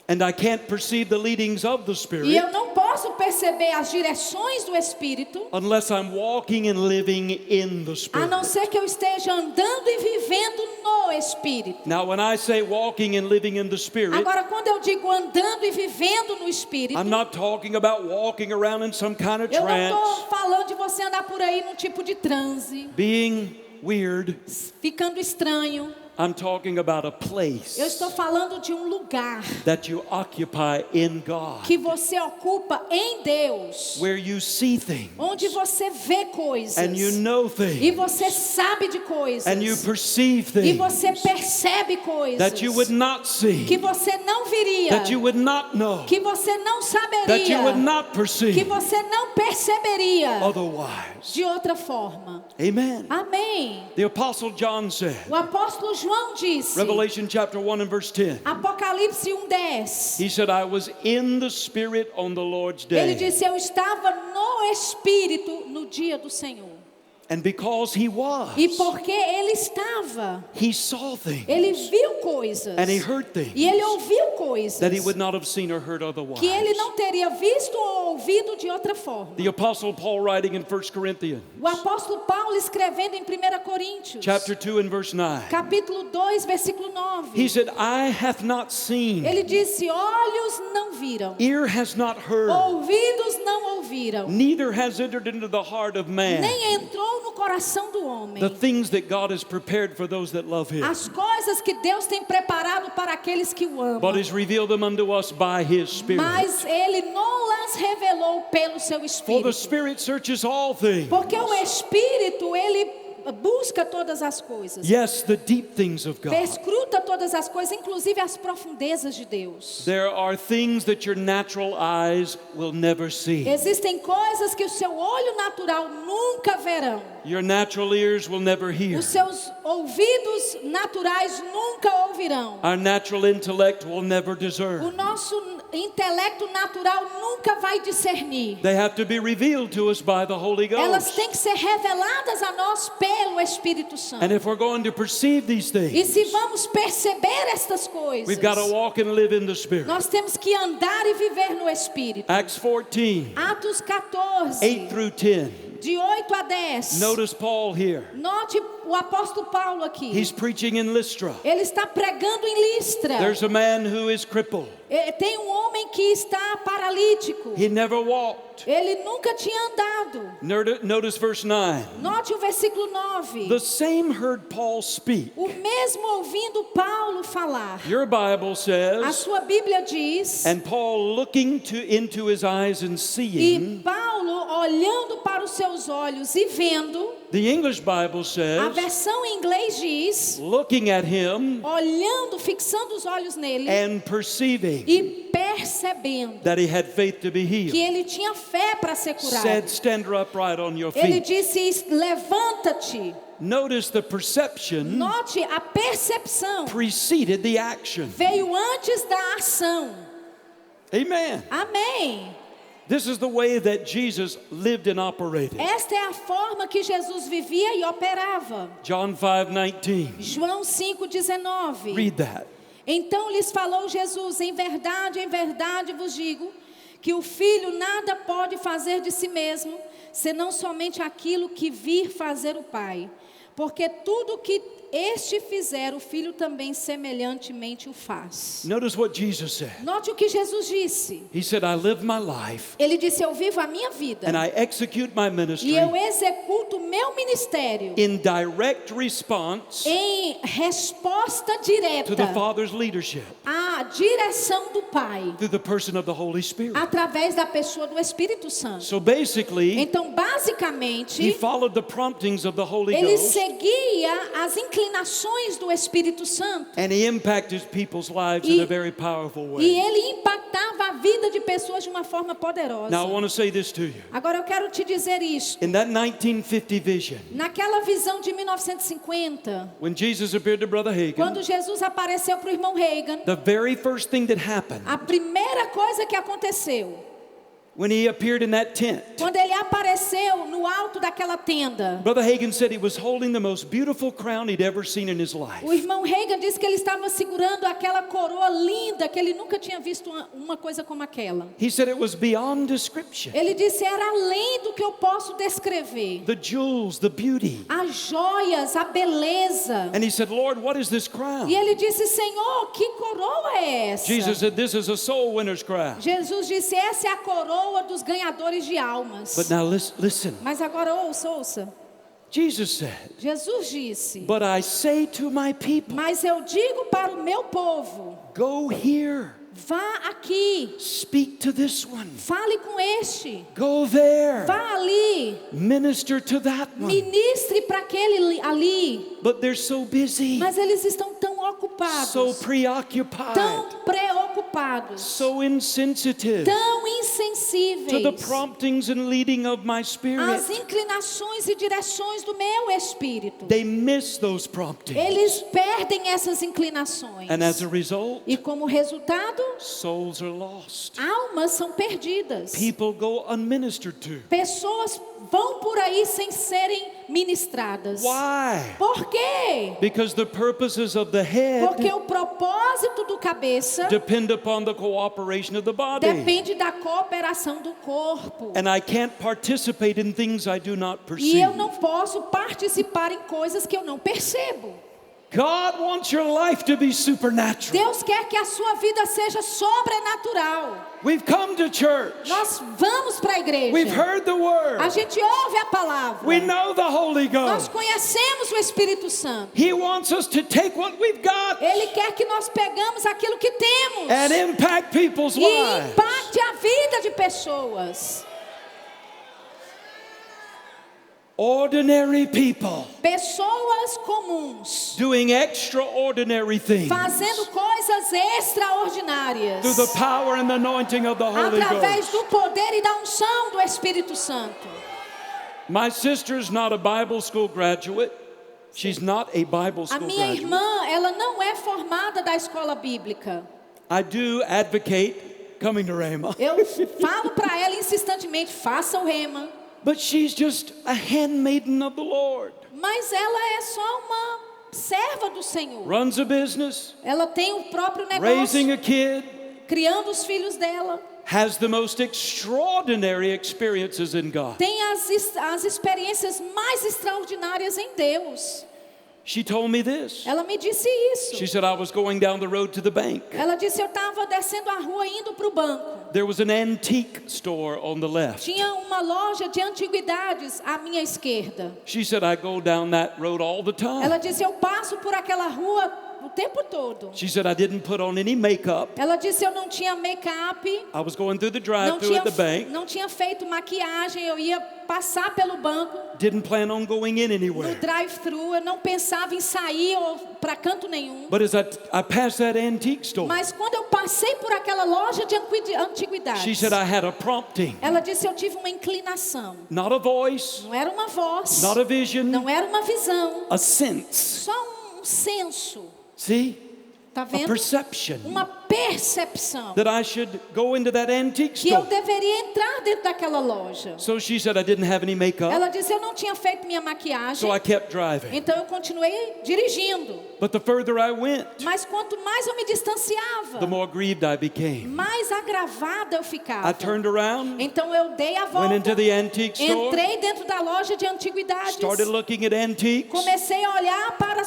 And I can't perceive the leadings of the E Spirit eu não posso perceber as direções do Espírito unless I'm walking and living in the a Spirit. não ser que eu esteja andando e vivendo no Espírito. Now, when I say walking and living in the Spirit, Agora, quando eu digo andando e vivendo no Espírito, I'm not talking about walking around in some kind of eu não trance, estou falando de você andar por aí num tipo de transe, being weird. ficando estranho. I'm talking about a place Eu estou falando de um lugar that you occupy in God, que você ocupa em Deus, where you see things onde você vê coisas and you know e things você sabe de coisas and you perceive e things você percebe coisas that you would not see, que você não viria, that you would not know, que você não that you would saberia, not que perceive você não perceberia otherwise. de outra forma. Amen. Amém. The Apostle John said, O apóstolo João disse, Revelation chapter 1 and verse 10, Apocalipse 1:10, he said, I was in the Spirit on the Lord's ele day. disse: eu estava no Espírito no dia do Senhor. And because he was, E porque ele estava, he saw things ele viu coisas and he heard things e ele ouviu coisas that he would not have seen or heard otherwise. que ele não teria visto ou ouvido de outra forma. The Apostle Paul writing in 1 Corinthians O apóstolo Paulo escrevendo em 1 Coríntios, chapter 2 and verse 9, capítulo 2, versículo 9, he said, I hath not seen, ele disse: olhos não viram, ear has not heard, ouvidos não ouviram, neither has entered into the heart of man nem entrou no coração do homem the things that God has prepared for those that love him, as coisas que Deus tem preparado para aqueles que o amam, but has revealed them unto us by his Spirit. mas ele não las revelou pelo seu For the Espírito. Spirit searches all things. Porque o Espírito, ele busca todas as coisas, Yes, the deep things of God. perscruta todas as coisas, inclusive as profundezas de Deus. There are things that your natural eyes will never see. Existem coisas que o seu olho natural nunca verão. Your natural ears will never hear. Os seus ouvidos naturais nunca ouvirão. Our natural intellect will never O discern. nosso intelecto natural nunca vai discernir. They have to be revealed to us by the Holy Elas Ghost. têm que ser reveladas a nós pelo Espírito Santo. And if we're going to perceive these E things, se vamos perceber estas coisas, we've got to walk and live in the Spirit. nós temos que andar e viver no Espírito. Acts 14, Atos 14, 8 through 10. de 8 a 10. Notice Paul here. Note o apóstolo Paulo aqui. He's preaching in Lystra. Ele está pregando em Listra. There's a man who is crippled. Tem um homem que está paralítico. He never walked. Ele nunca tinha andado. Notice verse 9. Note o versículo 9. The same heard Paul speak. O mesmo ouvindo Paulo falar. Your Bible A says, sua Bíblia diz, and Paul looking into his eyes and e seeing Paulo olhando para os seus olhos e vendo, The English Bible A says, versão em inglês diz, looking at him olhando, fixando os olhos nele and perceiving e percebendo that he had faith to be que healed, ele tinha fé para ser curado. said, stand upright on your Ele feet. disse, levanta-te. Notice the perception Note, a percepção preceded the action. veio antes da ação. Amen. Amém. This is the way that Jesus lived and operated. Esta é a forma que Jesus vivia e operava. John 5:19. João 5,19. Read that. Então lhes falou Jesus, em verdade vos digo, que o Filho nada pode fazer de si mesmo, senão somente aquilo que vir fazer o Pai. Porque tudo que este fizer, o Filho também semelhantemente o faz. Notice what Jesus said. Note o que Jesus disse. He said, I live my life Ele disse, eu vivo a minha vida and I execute my e ministry eu executo o meu ministério in direct response em resposta to the direta Father's leadership à direção do Pai, through the person of the Holy Spirit. através da pessoa do Espírito Santo. So basically, Então, he basicamente, followed the promptings of the Holy ele Ghost seguia as inclinações do Espírito Santo and he impacted people's lives in a very powerful e way. ele impactava a vida de pessoas de uma forma poderosa. Now I want to say this to you. Agora eu quero te dizer isto. In that 1950 vision, Naquela visão de 1950, when Jesus appeared to Brother Hagin, quando Jesus apareceu para o irmão Reagan, the very first thing that happened a primeira coisa que aconteceu, when he appeared in that tent, quando ele apareceu no alto daquela tenda, Brother Hagin said he was holding the most beautiful crown he'd ever seen in his life. o irmão Reagan disse que ele estava segurando aquela coroa linda, que ele nunca tinha visto uma coisa como aquela. He said it was beyond description. Ele disse, era além do que eu posso descrever. The jewels, the beauty. As joias, a beleza. And he said, Lord, what is this crown? E ele disse, Senhor, que coroa é essa? Jesus said, this is a soul winner's crown. Jesus disse, essa é a coroa dos ganhadores de almas. But now listen. Mas agora ouça. Jesus said, Jesus disse, but I say to my people, mas eu digo para o meu povo, go here, vá aqui, speak to this one, fale com este, go there, vá ali, minister to that one. ministre para aquele ali. But they're so busy, Mas eles estão tão ocupados, so preoccupied, tão preocupados, so insensitive tão to the insensíveis promptings and leading of my spirit. às inclinações e direções do meu espírito. They miss those promptings. Eles perdem essas inclinações. And as a result, E como resultado, souls are lost. almas são perdidas. People go unministered to. Pessoas vão por aí sem serem ministradas. Why? Por quê? Because the purposes of the Porque head o propósito do cabeça depend upon the cooperation of the body. depende da cooperação do corpo. And I can't participate in things I do not E perceive. eu não posso participar em coisas que eu não percebo. God wants your life to be supernatural. Deus quer que a sua vida seja sobrenatural. We've come to church. Nós vamos para a igreja. We've heard the A word. gente ouve a palavra. We know the Holy Nós Ghost. conhecemos o Espírito Santo. He wants us to take what we've got Ele quer que nós pegamos aquilo que temos and impact people's e lives. impacte a vida de pessoas. Ordinary people Pessoas comuns, doing extraordinary things fazendo coisas extraordinárias, through the power and the anointing of the Holy através Ghost. do poder e da unção do Espírito Santo. My sister's not a Bible school graduate. She's not a Bible A school minha graduate. irmã, ela não é formada da escola bíblica. I do advocate coming to Rhema, Eu falo para ela insistentemente, faça o rema. but she's just a handmaiden of the Lord. Mas ela é só uma serva do Senhor. Runs a business, Ela tem o próprio raising negócio, a kid, criando os filhos dela. has the most extraordinary experiences in God. Tem as experiências mais extraordinárias em Deus. She told me this. Ela me disse She isso. said, I was going down the road to the bank. Ela disse, eu estava descendo a rua indo para o banco. There was an antique store on the left. Tinha uma loja de antiguidades à minha esquerda. She said, I go down that road all the time. Ela disse, eu passo por aquela rua o tempo todo. She said, I didn't put on any makeup. Ela disse, eu não tinha make-up, I was going through the não drive-thru tinha, at the bank. não tinha feito maquiagem, eu ia passar pelo banco, Didn't plan on going in no anywhere. drive-thru, eu não pensava em sair ou para canto nenhum. But as I passed that antique store, Mas quando eu passei por aquela loja de she antiguidades, said, I had a prompting. ela disse, eu tive uma inclinação. Not a voice, Não era uma voz, not a vision, não era uma visão, a sense. só um senso, See? tá A vendo? perception Uma percepção that I should go into that antique que eu store. deveria entrar dentro daquela loja. So she said, I didn't have any makeup, Ela disse, eu não tinha feito minha maquiagem, so I kept driving. então eu continuei dirigindo. But the further I went, Mas quanto mais eu me distanciava, the more grieved I became. mais agravada eu ficava. I turned around, Então eu dei a volta, went into the antique store, entrei dentro da loja de antiguidades, started looking at antiques comecei a olhar para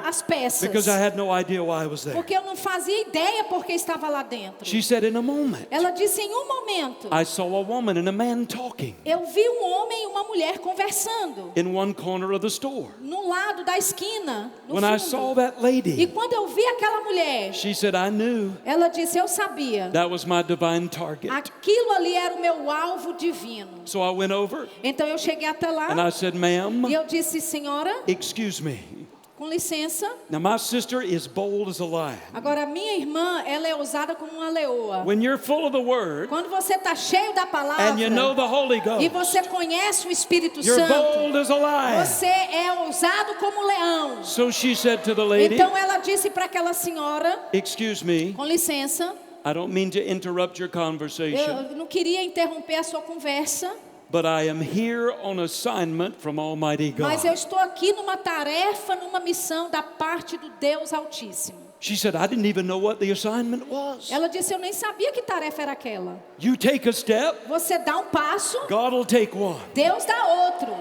as peças, because I had no idea why I was there. porque eu não fazia ideia porque estava lá dentro. She said, in a moment, Ela disse, em um momento, I saw a woman and a man talking eu vi um homem e uma mulher conversando in one corner of the store. no lado da esquina, no When I saw fundo. that E lady, quando eu vi aquela mulher, she said, I knew ela disse, eu sabia, that was my divine target. aquilo ali era o meu alvo divino. So I went over Então eu cheguei até lá and I said, ma'am, e eu disse, senhora, excuse me. com licença. Now my sister is bold as a lion. Agora, minha irmã, ela é ousada como uma leoa. When you're full of the word Quando você está cheio da palavra and you know the Holy e Ghost, você conhece o Espírito you're Santo, bold as a lion. você é ousado como um leão. So she said to the lady, Então ela disse para aquela senhora, excuse me, com licença, I don't mean to interrupt your conversation, eu não queria interromper a sua conversa, but I am here on assignment from Almighty mas eu God. estou aqui numa tarefa, numa missão da parte do Deus Altíssimo. She said, I didn't even know what the assignment was. Ela disse, eu nem sabia que tarefa era aquela. You take a step, Você dá um passo, God will take one. Deus dá outro.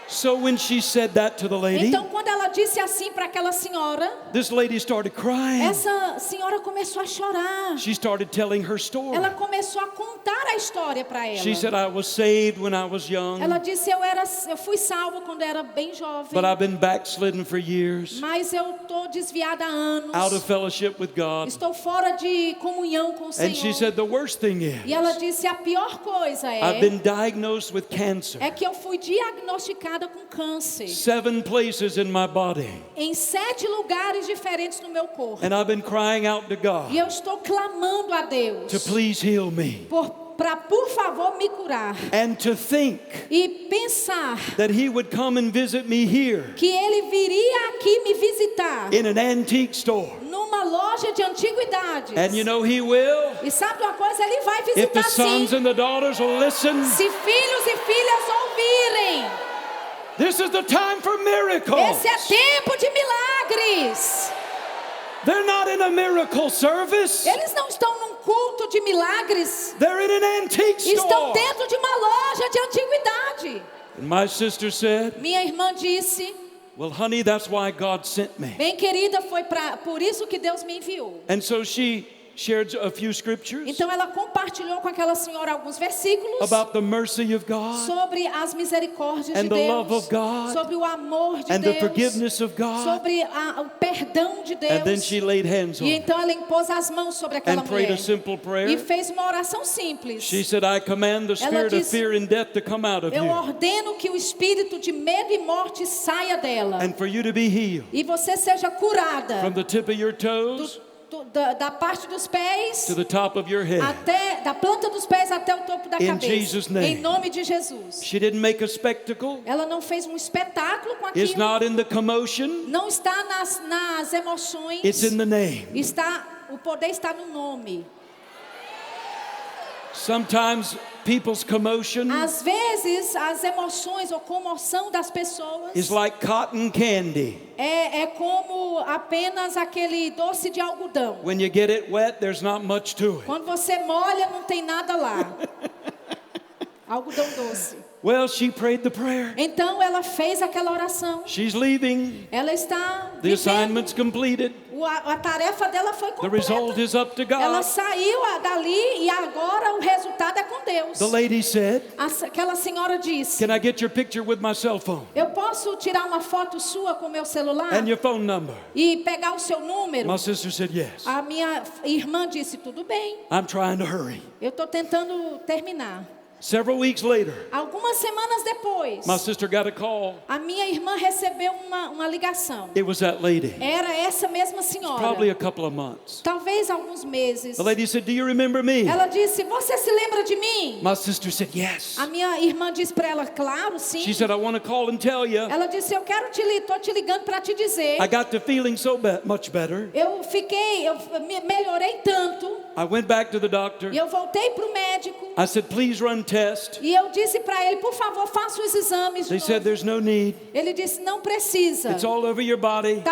So when she said that to the lady, Então, quando ela disse assim para aquela senhora, this lady started crying. essa senhora começou a chorar. She started telling her story. Ela começou a contar a história para ela. She said, I was saved when I was young, Ela disse, eu fui salva quando era bem jovem, but I've been backslidden for years, mas eu estou desviada há anos. out of fellowship with God. Estou fora de comunhão com o And she Senhor. said, the worst thing E ela is, disse, a pior coisa I've been diagnosed with cancer. é que eu fui diagnosticada com câncer 7 places in my body. em 7 lugares diferentes no meu corpo. And I've been crying out to E God eu estou clamando a Deus to please heal me. para por favor me curar. And to think E pensar that He would come and visit me here que Ele viria aqui me visitar in an antique store. numa loja de antiguidades. And you know He will. E sabe de uma coisa? Ele vai If the visitar sim. sons and the daughters will listen, Se filhos e filhas ouvirem. this is the time for miracles. Esse é tempo de milagres. They're not in a miracle service. Eles não estão num culto de milagres. They're in an antique Estão store. dentro de uma loja de antiguidade. And my sister said, Minha irmã disse, well, honey, that's why God sent me. bem querida, foi por isso que Deus me enviou. And so she shared a few scriptures Então ela compartilhou com aquela senhora alguns versículos about the mercy of God sobre as misericórdias and de the Deus, love of God sobre o amor de and the Deus, forgiveness of God. sobre o perdão de Deus. And then she laid hands on E her então ela impôs as mãos sobre aquela and prayed mulher a simple e prayer. fez uma oração simples. She said, I command the spirit of disse, fear and death to come out of Eu you ordeno que o espírito de medo e morte saia dela and for you to be healed e você seja curada from the tip of your toes da parte dos pés to the top of your head. até da planta dos pés até o topo da In cabeça. Jesus' name. Em nome de Jesus. She didn't make a spectacle. Ela não fez um espetáculo com It's aquilo. not in the commotion. Não está nas emoções. It's in the name. O poder está no nome. Sometimes people's commotion Às vezes as emoções ou comoção das pessoas is like cotton candy. é como apenas aquele doce de algodão. When you get it wet, there's not much to it. Quando você molha, não tem nada lá. Algodão doce. Well, she prayed the prayer. Então ela fez aquela oração. She's leaving. Ela está The vivendo assignment's completed. o A tarefa dela foi The result completa. is up to Ela God. saiu dali e agora o resultado é com Deus. The lady said, Aquela senhora disse: "Can I get your picture with my cell phone eu posso tirar uma foto sua com meu celular and your phone number?" e pegar o seu número? My sister said, "Yes." A minha irmã disse: tudo bem, I'm trying to hurry. eu estou tentando terminar. Several weeks later, Algumas semanas depois, my sister got a call. a minha irmã recebeu uma ligação. It was that lady. Era essa mesma senhora. Probably a couple of months. Talvez alguns meses. The lady said, "Do you remember me?" Ela disse: você se lembra de mim? My sister said, "Yes." A minha irmã disse para ela: claro, sim. She said, "I want to call and tell you, Ela disse: eu quero tô te ligando para te dizer. I got to feeling so much better. Eu melhorei tanto. I went back to the doctor. E eu voltei para o médico. I said, "Please run test." E eu disse para ele: por favor, faça os exames de They said, novo. "There's no need. Ele disse: não precisa. It's all over your body."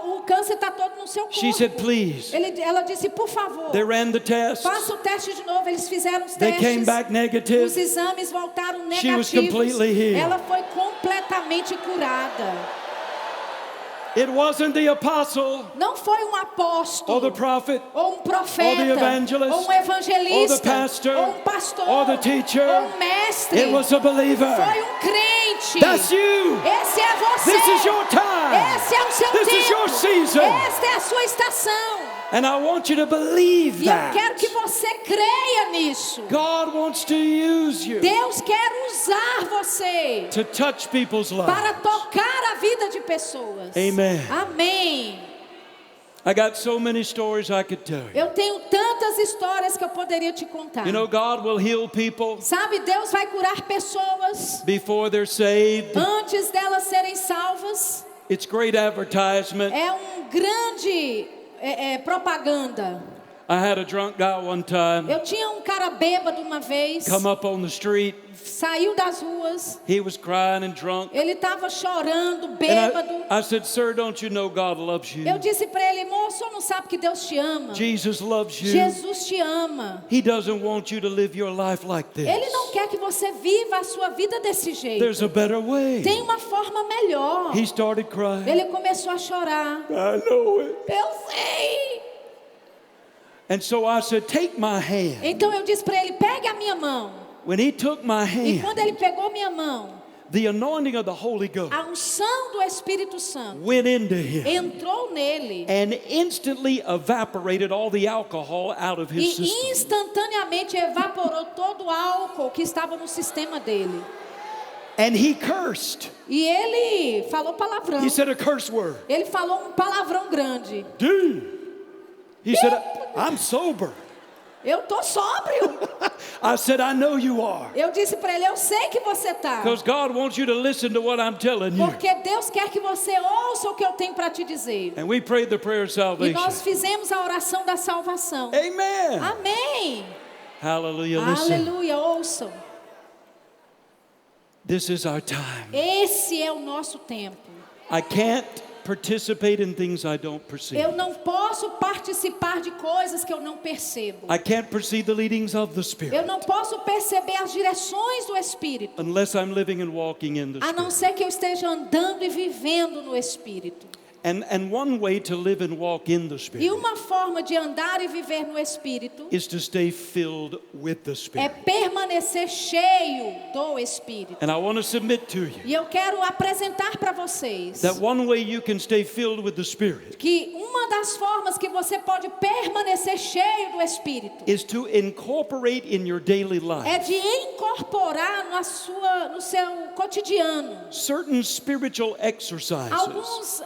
O câncer está todo no seu corpo. She said, "Please." Ela disse: por favor, They ran the test. faça o teste de novo. Eles fizeram os They testes. came back Os negative. exames voltaram She was negativos. completely healed. Ela foi completamente curada. It wasn't the apostle Não foi um or apóstolo, the prophet ou um profeta, or the evangelist, ou um evangelista, or the pastor, ou um pastor, or the teacher. ou um mestre. It was a believer. Foi um crente. That's you. Esse é você. This is your time. Esse é o seu This tempo. is your season. Esta é a sua estação. And I want you to believe E eu quero that. que você creia nisso. God wants to use you Deus quer usar você to touch people's para lives. tocar a vida de pessoas. Amen. Amém. I got so many stories I could tell you. Eu tenho tantas histórias que eu poderia te contar. You know, God will heal people Sabe, Deus vai curar pessoas before they're saved. antes delas serem salvas. It's great advertisement. É grande propaganda. I had a drunk guy one time Eu tinha um cara bêbado uma vez, come up on the street. saiu das ruas, He was crying and drunk. ele estava chorando, And bêbado. I said, "Sir, don't you know God loves you? Eu disse para ele: moço, não sabe que Deus te ama? Jesus loves you. Jesus te ama. He doesn't want you to live your life like this. Ele não quer que você viva a sua vida desse jeito. There's a better way." Tem uma forma melhor. He started crying. Ele começou a chorar. I know it. Eu sei. And so I said, "Take my hand." Então eu disse para ele: pegue a minha mão. When he took my E hand, quando ele pegou minha mão, the anointing of the Holy Ghost a unção do Espírito Santo went into him entrou nele and instantly evaporated all the alcohol out of his e system. instantaneamente evaporou todo o álcool que estava no sistema dele. And he cursed. E ele falou palavrão. He said a curse word. Ele falou um palavrão grande. Dude. He said, "I'm sober." Eu tô sóbrio. I said, "I know you are. Eu disse para ele: eu sei que você tá. Because God wants you to listen to what I'm telling you." Porque Deus quer que você ouça o que eu tenho para te dizer. And we prayed the prayer of E salvation. nós fizemos a oração da salvação. Amen. Amém. Hallelujah. Listen. Aleluia, ouçam. This is our time. Esse é o nosso tempo. I can't participate in things I don't perceive. Eu não posso participar de coisas que eu não percebo. I can't perceive the leadings of the Spirit Eu não posso perceber as direções do Espírito, unless I'm living and walking in the a não Spirit. ser que eu esteja andando e vivendo no Espírito. And one way to live and walk in the E Spirit uma forma de andar e viver no Espírito is to stay filled with the é Spirit. permanecer cheio do Espírito. And I want to submit to you E eu quero apresentar para vocês that one way you can stay filled with the Spirit que uma das formas que você pode permanecer cheio do Espírito is to incorporate in your daily life é de incorporar no seu cotidiano certain spiritual exercises alguns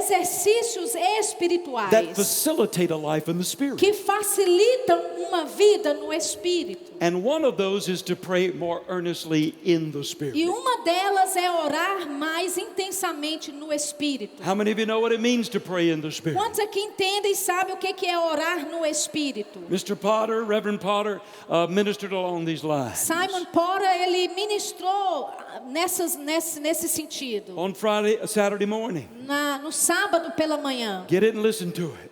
exercícios that espirituais facilitate a life in the Spirit. que facilitam uma vida no Espírito. And one of those is to pray more earnestly in the Spirit. E uma delas é orar mais intensamente no Espírito. How many of you know what it means to pray in the Spirit? Quantos aqui entendem e sabem o que é orar no Espírito? Mr. Potter, Reverend Potter, ministered along these lines. Simon Potter, ele ministrou nesse sentido. On Saturday morning. No sábado pela manhã. Get it and listen to it.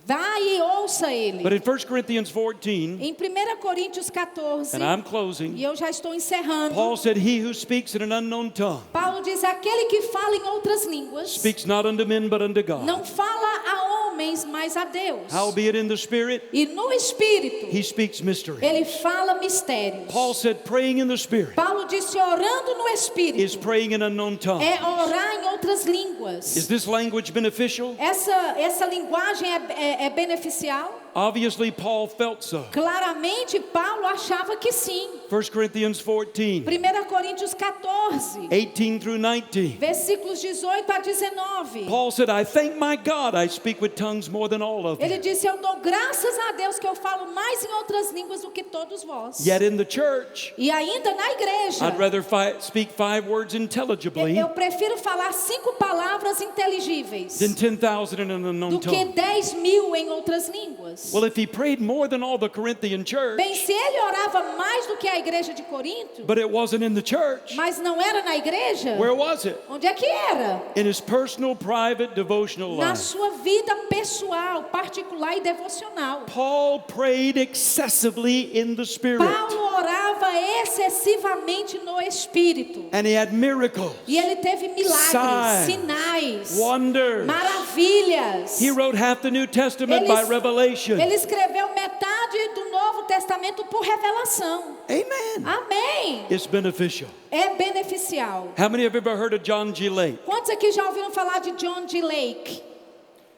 Vai e ouça ele. But in 1 Corinthians 14, Em 1 Coríntios 14, and I'm e closing, eu já estou encerrando, Paul said, "He who speaks in an unknown tongue Paulo diz: aquele que fala em outras línguas speaks not unto men but unto God." não fala a homens, mas a Deus. Howbeit in the Spirit, E no Espírito, he speaks mystery. ele fala mistérios. Paul said praying in the Spirit Paulo disse orando no is Espírito. praying in unknown tongues. É orar em outras Is línguas. this language beneficial? Essa linguagem é beneficial? Obviously, Paul felt so. Claramente, Paulo achava que sim. 1 Corinthians 14, 1 Coríntios 14, 18 through 19. versículos 18 a 19. Paul said, I thank my God I speak with tongues more than all of Ele you. disse, eu dou graças a Deus que eu falo mais em outras línguas do que todos vós. Yet in the church, E ainda na igreja, I'd rather speak 5 words intelligibly eu prefiro falar 5 palavras inteligíveis than 10,000 in an unknown do que tongue. 10.000 em outras línguas. Well, if he prayed more than all the Corinthian church, Bem, se ele orava mais do que a igreja de Corinto, but it wasn't in the church, mas não era na igreja, where was it? onde é que era? In his personal, private, devotional Na life. sua vida pessoal, particular e devocional. Paul prayed excessively in the Spirit, Paulo orava excessivamente no Espírito. and he had miracles, E ele teve milagres, Signs, sinais, wonders. maravilhas. He wrote half the New Testament by revelation. Ele escreveu metade do Novo Testamento por revelação. Amen. Amém. It's beneficial. É beneficial. How many have ever heard of John G. Lake? Quantos aqui já ouviram falar de John G. Lake?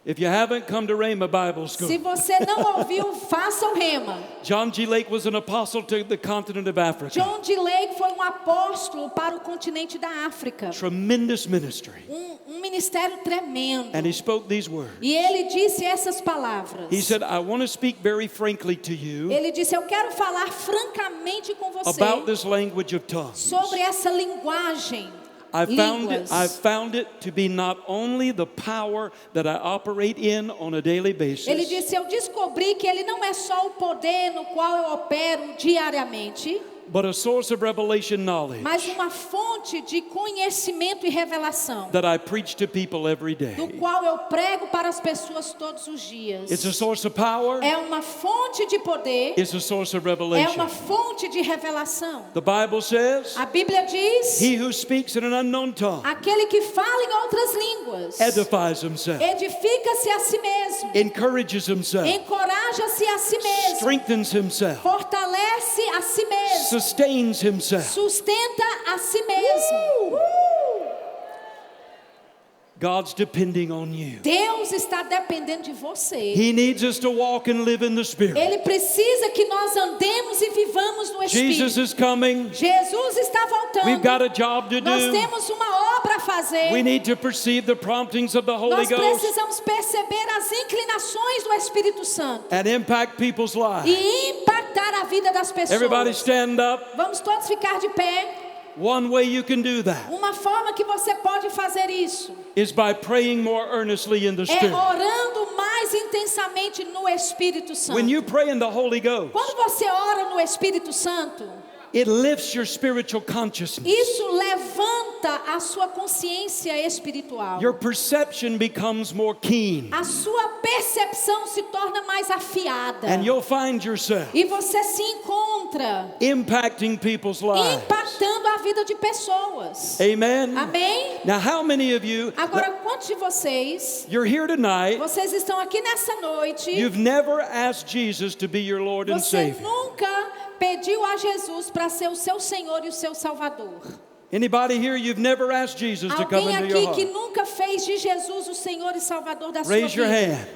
If you haven't, come to Rhema Bible Se School. você não ouviu, faça o rema. John G. Lake was an apostle to the continent of Africa. John G. Lake foi apóstolo para o continente da África. Tremendous ministry. Ministério tremendo. And he spoke these words. E ele disse essas palavras. He said, I want to speak very frankly to you Ele disse, eu quero falar francamente com você about this language of tongues. sobre essa linguagem. I've Línguas. found it to be not only the power that I operate in on a daily basis, Ele disse, eu descobri que ele não é só o poder no qual eu opero diariamente, but a source of revelation knowledge mas uma fonte de conhecimento e revelação, that I preach to people every day. do qual eu prego para as pessoas todos os dias. It's a source of power. É uma fonte de poder, It's a source of é revelation. uma fonte de revelação. The Bible says, A Bíblia diz, he who speaks in an unknown tongue aquele que fala em outras línguas edifies himself, edifica-se a si mesmo, encourages himself, encoraja-se a si mesmo, strengthens himself, fortalece a si mesmo, sustains himself. sustenta a si mesmo. God's depending on you. Deus está dependendo de você. He needs us to walk and live in the Spirit. Ele precisa que nós andemos e vivamos no Jesus Espírito. is coming. Jesus está voltando. We've got a job to Nós do. temos uma obra a fazer. We need to perceive the promptings of the Holy Nós Ghost precisamos perceber as inclinações do Espírito Santo and impact people's lives. e impactar a vida das pessoas. Everybody stand up. Vamos todos ficar de pé. One way you can do that Uma forma que você pode fazer isso is by praying more earnestly in the é Spirit. orando mais intensamente no Espírito Santo. When you pray in the Holy Ghost, Quando você ora no Espírito Santo, it lifts your spiritual consciousness. isso levanta a sua consciência espiritual. Your perception becomes more keen. A sua percepção se torna mais afiada. And you'll find yourself E você se encontra impacting people's lives. impactando a vida de pessoas. Amen. Amém? Now, how many of you, Agora, quantos de vocês, you're here tonight, vocês estão aqui nessa noite, you've never asked Jesus to be your Lord and você Savior? nunca pediu a Jesus para ser o seu Senhor e o seu Salvador? Anybody here, you've never asked Jesus to come Alguém into your aqui que heart? nunca fez de Jesus o Senhor e Salvador da sua Raise your vida? hand.